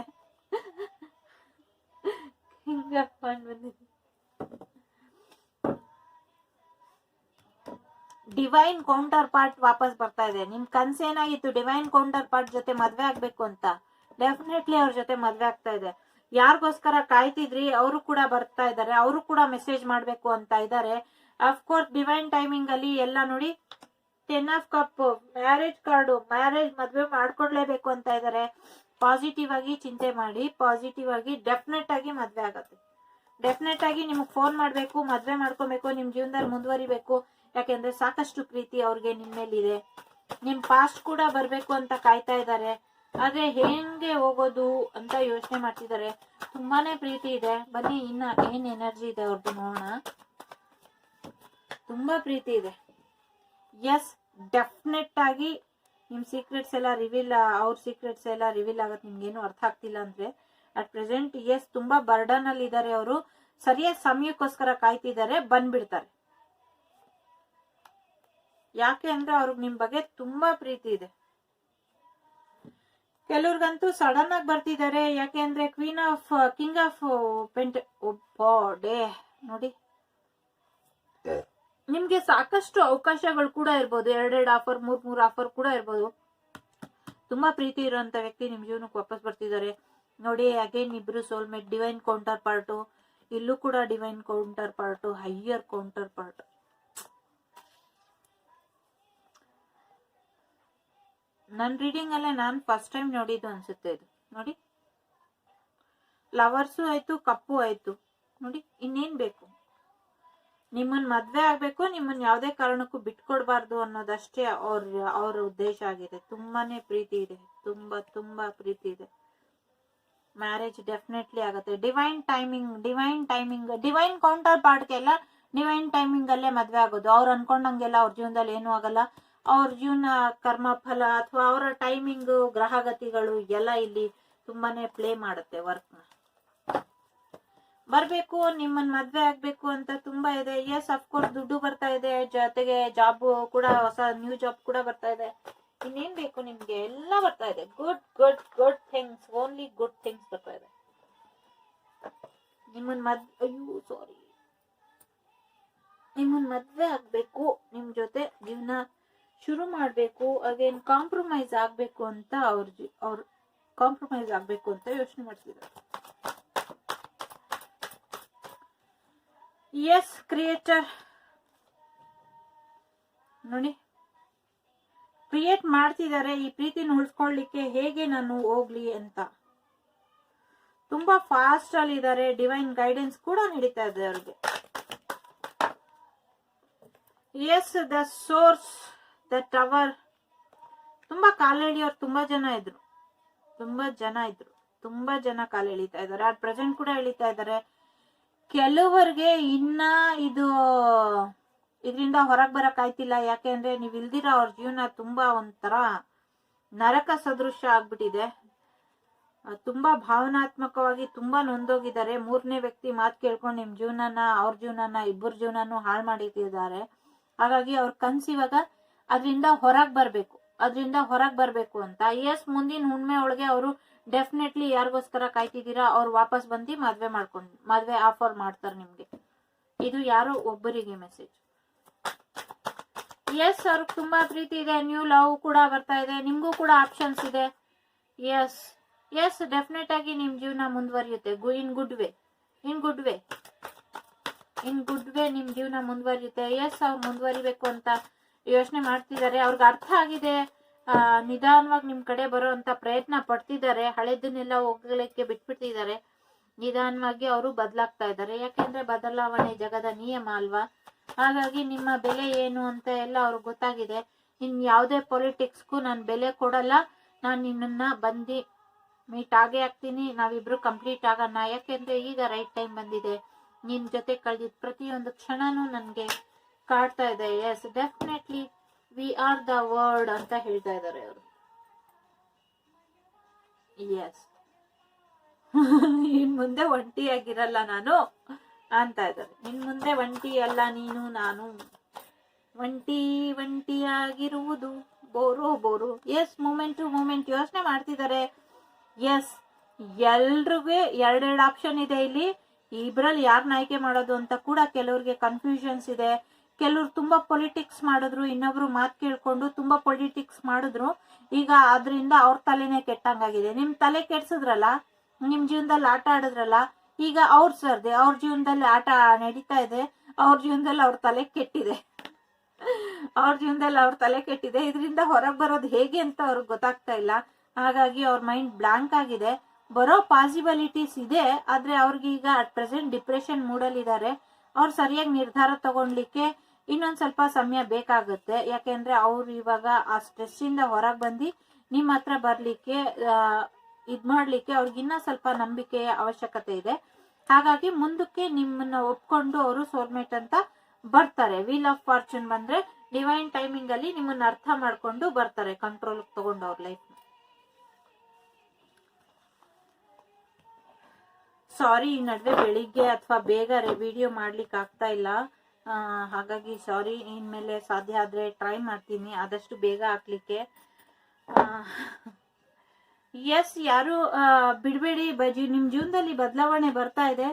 ಡಿವೈನ್ ಕೌಂಟರ್ ಪಾರ್ಟ್ ವಾಪಸ್ ಬರ್ತಾ ಇದೆ. ನಿಮ್ ಕನ್ಸೇನಾಗಿತ್ತು ಡಿವೈನ್ ಕೌಂಟರ್ ಪಾರ್ಟ್ ಜೊತೆ ಮದ್ವೆ ಆಗ್ಬೇಕು ಅಂತ, ಡೆಫಿನೆಟ್ಲಿ ಅವ್ರ ಜೊತೆ ಮದ್ವೆ ಆಗ್ತಾ ಇದೆ. ಯಾರಿಗೋಸ್ಕರ ಕಾಯ್ತಿದ್ರಿ ಅವರು ಕೂಡ ಬರ್ತಾ ಇದ್ದಾರೆ. ಅವರು ಕೂಡ ಮೆಸೇಜ್ ಮಾಡ್ಬೇಕು ಅಂತ ಇದ್ದಾರೆ. ಅಫ್ಕೋರ್ಸ್ ಡಿವೈನ್ ಟೈಮಿಂಗ್ ಅಲ್ಲಿ ಎಲ್ಲ ನೋಡಿ, 10 of cup, marriage card, marriage ಮದ್ವೆ ಮಾಡ್ಕೊಡ್ಲೇಬೇಕು ಅಂತ ಇದ್ದಾರೆ. ಪಾಸಿಟಿವ್ ಆಗಿ ಚಿಂತೆ ಮಾಡಿ, ಪಾಸಿಟಿವ್ ಆಗಿ ಡೆಫಿನೆಟ್ ಆಗಿ ಮದ್ವೆ ಆಗತ್ತೆ. ಡೆಫಿನೆಟ್ ಆಗಿ ನಿಮ್ಗೆ ಫೋನ್ ಮಾಡ್ಬೇಕು, ಮದ್ವೆ ಮಾಡ್ಕೊಬೇಕು, ನಿಮ್ ಜೀವನದಲ್ಲಿ ಮುಂದುವರಿಬೇಕು. ಯಾಕೆಂದ್ರೆ ಸಾಕಷ್ಟು ಪ್ರೀತಿ ಅವ್ರಿಗೆ ನಿಮ್ ಮೇಲಿದೆ. ನಿಮ್ ಪಾಸ್ಟ್ ಕೂಡ ಬರ್ಬೇಕು ಅಂತ ಕಾಯ್ತಾ ಇದ್ದಾರೆ. ಆದ್ರೆ ಹೆಂಗೆ ಹೋಗೋದು ಅಂತ ಯೋಚನೆ ಮಾಡ್ತಿದ್ದಾರೆ. ತುಂಬಾನೇ ಪ್ರೀತಿ ಇದೆ. ಬನ್ನಿ ಇನ್ನ ಏನ್ ಎನರ್ಜಿ ಇದೆ ಅವ್ರದ್ದು ನೋಡೋಣ. ತುಂಬಾ ಪ್ರೀತಿ ಇದೆ. ಎಸ್, ಡೆಫಿನೆಟ್ ಆಗಿ ನಿಮ್ ಸೀಕ್ರೆಟ್ಸ್ ಎಲ್ಲ ರಿವೀಲ್, ಅವ್ರ ಸೀಕ್ರೆಟ್ಸ್ ಎಲ್ಲ ರಿವೀಲ್ ಆಗತ್ತೆ. ನಿಮ್ಗೇನು ಅರ್ಥ ಆಗ್ತಿಲ್ಲ ಅಂದ್ರೆ ಅಟ್ ಪ್ರೆಸೆಂಟ್ ಎಸ್, ತುಂಬಾ ಬರ್ಡನ್ ಅಲ್ಲಿ ಇದ್ದಾರೆ ಅವರು. ಸರಿಯಾದ ಸಮಯಕ್ಕೋಸ್ಕರ ಕಾಯ್ತಿದ್ದಾರೆ, ಬಂದ್ಬಿಡ್ತಾರೆ. ಯಾಕೆ ಅಂದ್ರೆ ಅವ್ರಿಗೆ ನಿಮ್ ಬಗ್ಗೆ ತುಂಬಾ ಪ್ರೀತಿ ಇದೆ. ಕೆಲವ್ರಿಗಂತೂ ಸಡನ್ ಆಗಿ ಬರ್ತಿದ್ದಾರೆ. ಯಾಕೆ ಅಂದ್ರೆ ಕಿಂಗ್ ಆಫ್ ಪೆಂಟ್ ಡೇ ನೋಡಿ, ನಿಮ್ಗೆ ಸಾಕಷ್ಟು ಅವಕಾಶಗಳು ಕೂಡ ಇರ್ಬೋದು. 2 ಆಫರ್, 3 ಆಫರ್ ಕೂಡ ಇರ್ಬೋದು. ತುಂಬಾ ಪ್ರೀತಿ ಇರುವಂತ ವ್ಯಕ್ತಿ ನಿಮ್ ಜೀವನಕ್ಕೆ ವಾಪಸ್ ಬರ್ತಿದ್ದಾರೆ. ನೋಡಿ, ಅಗೇನ್ ಇಬ್ರು ಸೋಲ್ಮೇಟ್, ಡಿವೈನ್ ಕೌಂಟರ್ ಪಾರ್ಟ್. ಇಲ್ಲೂ ಕೂಡ divine counter part, higher counter part. ನನ್ ರೀಡಿಂಗ್ ಅಲ್ಲೇ ನಾನು ಫಸ್ಟ್ ಟೈಮ್ ನೋಡಿದ್ದು ಅನ್ಸುತ್ತೆ ಇದು. ನೋಡಿ, ಲವರ್ಸು ಆಯ್ತು, ಕಪ್ಪು ಆಯ್ತು. ನೋಡಿ, ಇನ್ನೇನ್ ಬೇಕು? ನಿಮ್ಮನ್ ಮದ್ವೆ ಆಗ್ಬೇಕು, ನಿಮ್ಮನ್ ಯಾವ್ದೇ ಕಾರಣಕ್ಕೂ ಬಿಟ್ಕೊಡ್ಬಾರ್ದು ಅನ್ನೋದಷ್ಟೇ ಅವ್ರ ಉದ್ದೇಶ ಆಗಿದೆ. ತುಂಬಾನೇ ಪ್ರೀತಿ ಇದೆ, ತುಂಬಾ ಪ್ರೀತಿ ಇದೆ. ಮ್ಯಾರೇಜ್ ಡೆಫಿನೆಟ್ಲಿ ಆಗತ್ತೆ. ಡಿವೈನ್ ಕೌಂಟರ್ ಪಾರ್ಟ್ಗೆಲ್ಲ ಡಿವೈನ್ ಟೈಮಿಂಗ್ ಅಲ್ಲೇ ಮದ್ವೆ ಆಗೋದು. ಅವ್ರು ಅನ್ಕೊಂಡಂಗೆಲ್ಲ ಅವ್ರ ಜೀವನದಲ್ಲಿ ಏನೂ ಆಗಲ್ಲ. ಅವ್ರ ಜೀವನ, ಕರ್ಮ ಫಲ ಅಥವಾ ಅವರ ಟೈಮಿಂಗ್, ಗ್ರಹಗತಿಗಳು ಎಲ್ಲ ಇಲ್ಲಿ ತುಂಬಾನೇ ಪ್ಲೇ ಮಾಡುತ್ತೆ ವರ್ಕ್ ನ. ಬರ್ಬೇಕು, ನಿಮ್ಮನ್ ಮದ್ವೆ ಆಗ್ಬೇಕು ಅಂತ ತುಂಬಾ ಇದೆ. ಎಸ್, ಅಫ್ಕೋರ್ಸ್ ದುಡ್ಡು ಬರ್ತಾ ಇದೆ, ಜೊತೆಗೆ ಜಾಬ್ ಕೂಡ, ಹೊಸ ನ್ಯೂ ಜಾಬ್ ಕೂಡ ಬರ್ತಾ ಇದೆ. ಇನ್ನೇನ್ ಬೇಕು ನಿಮ್ಗೆ? ಎಲ್ಲ ಬರ್ತಾ ಇದೆ. Good things, only good things ಬರ್ತಾ ಇದೆ. ನಿಮ್ಮನ್ ಮದ್ವೆ ಆಗ್ಬೇಕು, ನಿಮ್ ಜೊತೆ ಜೀವನ ಶುರು ಮಾಡ್ಬೇಕು, ಅಗೇನ್ ಕಾಂಪ್ರಮೈಸ್ ಆಗ್ಬೇಕು ಅಂತ ಅವ್ರ ಕಾಂಪ್ರಮೈಸ್ ಆಗ್ಬೇಕು ಅಂತ ಯೋಚನೆ ಮಾಡ್ತಿದ್ದಾರೆ. ಎಸ್, ಕ್ರಿಯೇಟರ್ ನೋಡಿ, ಕ್ರಿಯೇಟ್ ಮಾಡ್ತಿದ್ದಾರೆ. ಈ ಪ್ರೀತಿನ ಉಳಿಸ್ಕೊಳ್ಳಿಕ್ಕೆ ಹೇಗೆ ನಾನು ಹೋಗ್ಲಿ ಅಂತ ತುಂಬಾ ಫಾಸ್ಟ್ ಅಲ್ಲಿ ಇದ್ದಾರೆ. ಡಿವೈನ್ ಗೈಡೆನ್ಸ್ ಕೂಡ ನಡೀತಾ ಇದೆ ಅವ್ರಿಗೆ. Yes, the source, the tower. ತುಂಬಾ ಕಾಲೆಳೆಯೋರು ತುಂಬಾ ಜನ ಇದ್ರು. ತುಂಬಾ ಜನ ಕಾಲು ಎಳಿತಾ ಇದ್ದಾರೆ. ಅಟ್ ಪ್ರೆಸೆಂಟ್ ಕೂಡ ಎಳಿತಾ ಇದ್ದಾರೆ. ಕೆಲವರಿಗೆ ಇನ್ನ ಇದರಿಂದ ಹೊರಗ್ ಬರಕ್ ಆಯ್ತಿಲ್ಲ. ಯಾಕೆ ಅಂದ್ರೆ ನೀವ್ ಇಲ್ದಿರ ಅವ್ರ ಜೀವನ ತುಂಬಾ ಒಂಥರ ನರಕ ಸದೃಶ ಆಗ್ಬಿಟ್ಟಿದೆ. ತುಂಬಾ ಭಾವನಾತ್ಮಕವಾಗಿ ತುಂಬಾ ನೊಂದೋಗಿದ್ದಾರೆ. 3ನೇ ವ್ಯಕ್ತಿ ಮಾತು ಕೇಳ್ಕೊಂಡು ನಿಮ್ ಜೀವನನ, ಅವ್ರ ಜೀವನನ, ಇಬ್ಬರ ಜೀವನನು ಹಾಳು ಮಾಡಿಟ್ಟಿದ್ದಾರೆ. ಹಾಗಾಗಿ ಅವ್ರ ಕನ್ಸು ಇವಾಗ ಅದರಿಂದ ಹೊರಗ್ ಬರ್ಬೇಕು ಅಂತ. ಎಸ್, ಮುಂದಿನ ಹುಣ್ಮೆ ಒಳಗೆ ಅವರು ಡೆಫಿನೆಟ್ಲಿ ಯಾರಿಗೋಸ್ಕರ ಕಾಯ್ತಿದ್ದೀರಾ ಅವ್ರು ವಾಪಸ್ ಬಂದು ಮದ್ವೆ ಆಫರ್ ಮಾಡ್ತಾರೆ ನಿಮ್ಗೆ. ಇದು ಯಾರೋ ಒಬ್ಬರಿಗೆ ಮೆಸೇಜ್. ಎಸ್, ಅವ್ರಿಗೆ ತುಂಬಾ ಪ್ರೀತಿ ಇದೆ, ನ್ಯೂ ಲವ್ ಕೂಡ ಬರ್ತಾ ಇದೆ, ನಿಮ್ಗೂ ಕೂಡ ಆಪ್ಷನ್ಸ್ ಇದೆ. ಎಸ್ ಎಸ್, ಡೆಫಿನೆಟ್ ಆಗಿ ನಿಮ್ ಜೀವನ ಮುಂದುವರಿಯುತ್ತೆ. In good way, in good way, in good way ನಿಮ್ ಜೀವನ ಮುಂದುವರಿಯುತ್ತೆ. ಎಸ್, ಅವ್ರು ಮುಂದುವರಿಬೇಕು ಅಂತ ಯೋಚನೆ ಮಾಡ್ತಿದ್ದಾರೆ. ಅವ್ರಿಗೆ ಅರ್ಥ ಆಗಿದೆ, ನಿಧಾನವಾಗಿ ನಿಮ್ ಕಡೆ ಬರೋ ಅಂತ ಪ್ರಯತ್ನ ಪಡ್ತಿದ್ದಾರೆ. ಹಳೆದನ್ನೆಲ್ಲ ಹೋಗ್ಲಿಕ್ಕೆ ಬಿಟ್ಬಿಟ್ಟಿದ್ದಾರೆ. ನಿಧಾನವಾಗಿ ಅವರು ಬದಲಾಗ್ತಾ ಇದ್ದಾರೆ. ಯಾಕೆಂದ್ರೆ ಬದಲಾವಣೆ ಜಗದ ನಿಯಮ ಅಲ್ವಾ. ಹಾಗಾಗಿ ನಿಮ್ಮ ಬೆಲೆ ಏನು ಅಂತ ಎಲ್ಲ ಅವ್ರಿಗೆ ಗೊತ್ತಾಗಿದೆ. ಇನ್ ಯಾವುದೇ ಪೊಲಿಟಿಕ್ಸ್ಗೂ ನಾನು ಬೆಲೆ ಕೊಡಲ್ಲ, ನಾನು ನಿನ್ನನ್ನ ಬಂದು ಮೀಟ್ ಆಗೇ ಆಗ್ತೀನಿ, ನಾವಿಬ್ರು ಕಂಪ್ಲೀಟ್ ಆಗೋಣ. ಯಾಕೆಂದ್ರೆ ಈಗ ರೈಟ್ ಟೈಮ್ ಬಂದಿದೆ. ನಿನ್ ಜೊತೆ ಕಳೆದಿದ್ ಪ್ರತಿಯೊಂದು ಕ್ಷಣನೂ ನನ್ಗೆ ಕಾಡ್ತಾ ಇದೆ. Yes, definitely we are the word ಅಂತ ಹೇಳ್ತಾ ಇದ್ದಾರೆ ಅವರು. ಎಸ್, ಇನ್ ಮುಂದೆ ಒಂಟಿಯಾಗಿರಲ್ಲ ನಾನು ಅಂತ ಇದ್ದಾರೆ. ಇನ್ ಮುಂದೆ ಒಂಟಿ ಅಲ್ಲ ನೀನು ನಾನು, ಒಂಟಿಯಾಗಿರುವುದು bore bore. Yes, moment to moment ಯೋಚನೆ ಮಾಡ್ತಿದ್ದಾರೆ. ಎಸ್, ಎಲ್ರಿಗೂ ಎರಡೆರಡು ಆಪ್ಷನ್ ಇದೆ ಇಲ್ಲಿ. ಇಬ್ರಲ್ಲಿ ಯಾರನ್ನ ಆಯ್ಕೆ ಮಾಡೋದು ಅಂತ ಕೂಡ ಕೆಲವ್ರಿಗೆ ಕನ್ಫ್ಯೂಷನ್ಸ್ ಇದೆ. ಕೆಲವ್ರು ತುಂಬಾ ಪೊಲಿಟಿಕ್ಸ್ ಮಾಡಿದ್ರು, ಇನ್ನೊಬ್ರು ಮಾತು ಕೇಳ್ಕೊಂಡು ತುಂಬಾ ಪೊಲಿಟಿಕ್ಸ್ ಮಾಡಿದ್ರು. ಈಗ ಅದರಿಂದ ಅವ್ರ ತಲೆನೇ ಕೆಟ್ಟಂಗಾಗಿದೆ. ನಿಮ್ ತಲೆ ಕೆಡ್ಸಿದ್ರಲ್ಲ, ನಿಮ್ ಜೀವನದಲ್ಲಿ ಆಟ ಆಡಿದ್ರಲ್ಲ, ಈಗ ಅವ್ರ ಸರ್ದೆ ಅವ್ರ ಜೀವನದಲ್ಲಿ ಆಟ ನಡೀತಾ ಇದೆ. ಅವ್ರ ಜೀವನದಲ್ಲಿ ಅವ್ರ ತಲೆ ಕೆಟ್ಟಿದೆ, ಅವ್ರ ಜೀವನದಲ್ಲಿ ಅವ್ರ ತಲೆ ಕೆಟ್ಟಿದೆ. ಇದರಿಂದ ಹೊರಗೆ ಬರೋದು ಹೇಗೆ ಅಂತ ಅವ್ರಿಗೆ ಗೊತ್ತಾಗ್ತಾ ಇಲ್ಲ. ಹಾಗಾಗಿ ಅವ್ರ ಮೈಂಡ್ ಬ್ಲಾಂಕ್ ಆಗಿದೆ. ಬರೋ ಪಾಸಿಬಿಲಿಟೀಸ್ ಇದೆ, ಆದ್ರೆ ಅವ್ರಿಗೆ ಈಗ ಅಟ್ ಪ್ರೆಸೆಂಟ್ ಡಿಪ್ರೆಷನ್ ಮೂಡಲ್ಲಿ ಇದ್ದಾರೆ. ಅವ್ರು ಸರಿಯಾಗಿ ನಿರ್ಧಾರ ತಗೊಳ್ಲಿಕ್ಕೆ ಇನ್ನೊಂದ್ ಸ್ವಲ್ಪ ಸಮಯ ಬೇಕಾಗುತ್ತೆ. ಯಾಕೆಂದ್ರೆ ಅವ್ರು ಇವಾಗ ಆ ಸ್ಟ್ರೆಸ್ ಇಂದ ಹೊರಗೆ ಬಂದು ನಿಮ್ಮ ಹತ್ರ ಬರ್ಲಿಕ್ಕೆ ಇದ್ ಮಾಡ್ಲಿಕ್ಕೆ ಅವ್ರಿಗೆ ಇನ್ನ ಸ್ವಲ್ಪ ನಂಬಿಕೆಯ ಅವಶ್ಯಕತೆ ಇದೆ. ಹಾಗಾಗಿ ಮುಂದಕ್ಕೆ ನಿಮ್ಮನ್ನ ಒಪ್ಕೊಂಡು ಅವರು ಸೋಲ್ಮೇಟ್ ಅಂತ ಬರ್ತಾರೆ. ವೀಲ್ ಆಫ್ ಫಾರ್ಚೂನ್ ಬಂದ್ರೆ ಡಿವೈನ್ ಟೈಮಿಂಗ್ ಅಲ್ಲಿ ನಿಮ್ಮನ್ನ ಅರ್ಥ ಮಾಡ್ಕೊಂಡು ಬರ್ತಾರೆ, ಕಂಟ್ರೋಲ್ ತಗೊಂಡು ಅವ್ರ ಲೈಫ್. ಸಾರಿ, ಈ ನಡುವೆ ಬೆಳಿಗ್ಗೆ ಅಥವಾ ಬೇಗ ವಿಡಿಯೋ ಮಾಡ್ಲಿಕ್ಕೆ ಆಗ್ತಾ ಇಲ್ಲ. ಹಾಗಾಗಿ ಸಾರಿ. ಇನ್ಮೇಲೆ ಸಾಧ್ಯ ಆದ್ರೆ ಟ್ರೈ ಮಾಡ್ತೀನಿ ಆದಷ್ಟು ಬೇಗ ಹಾಕ್ಲಿಕ್ಕೆ. ಎಸ್, ಯಾರು ಬಿಡ್ಬೇಡಿ. ನಿಮ್ ಜೀವನದಲ್ಲಿ ಬದಲಾವಣೆ ಬರ್ತಾ ಇದೆ.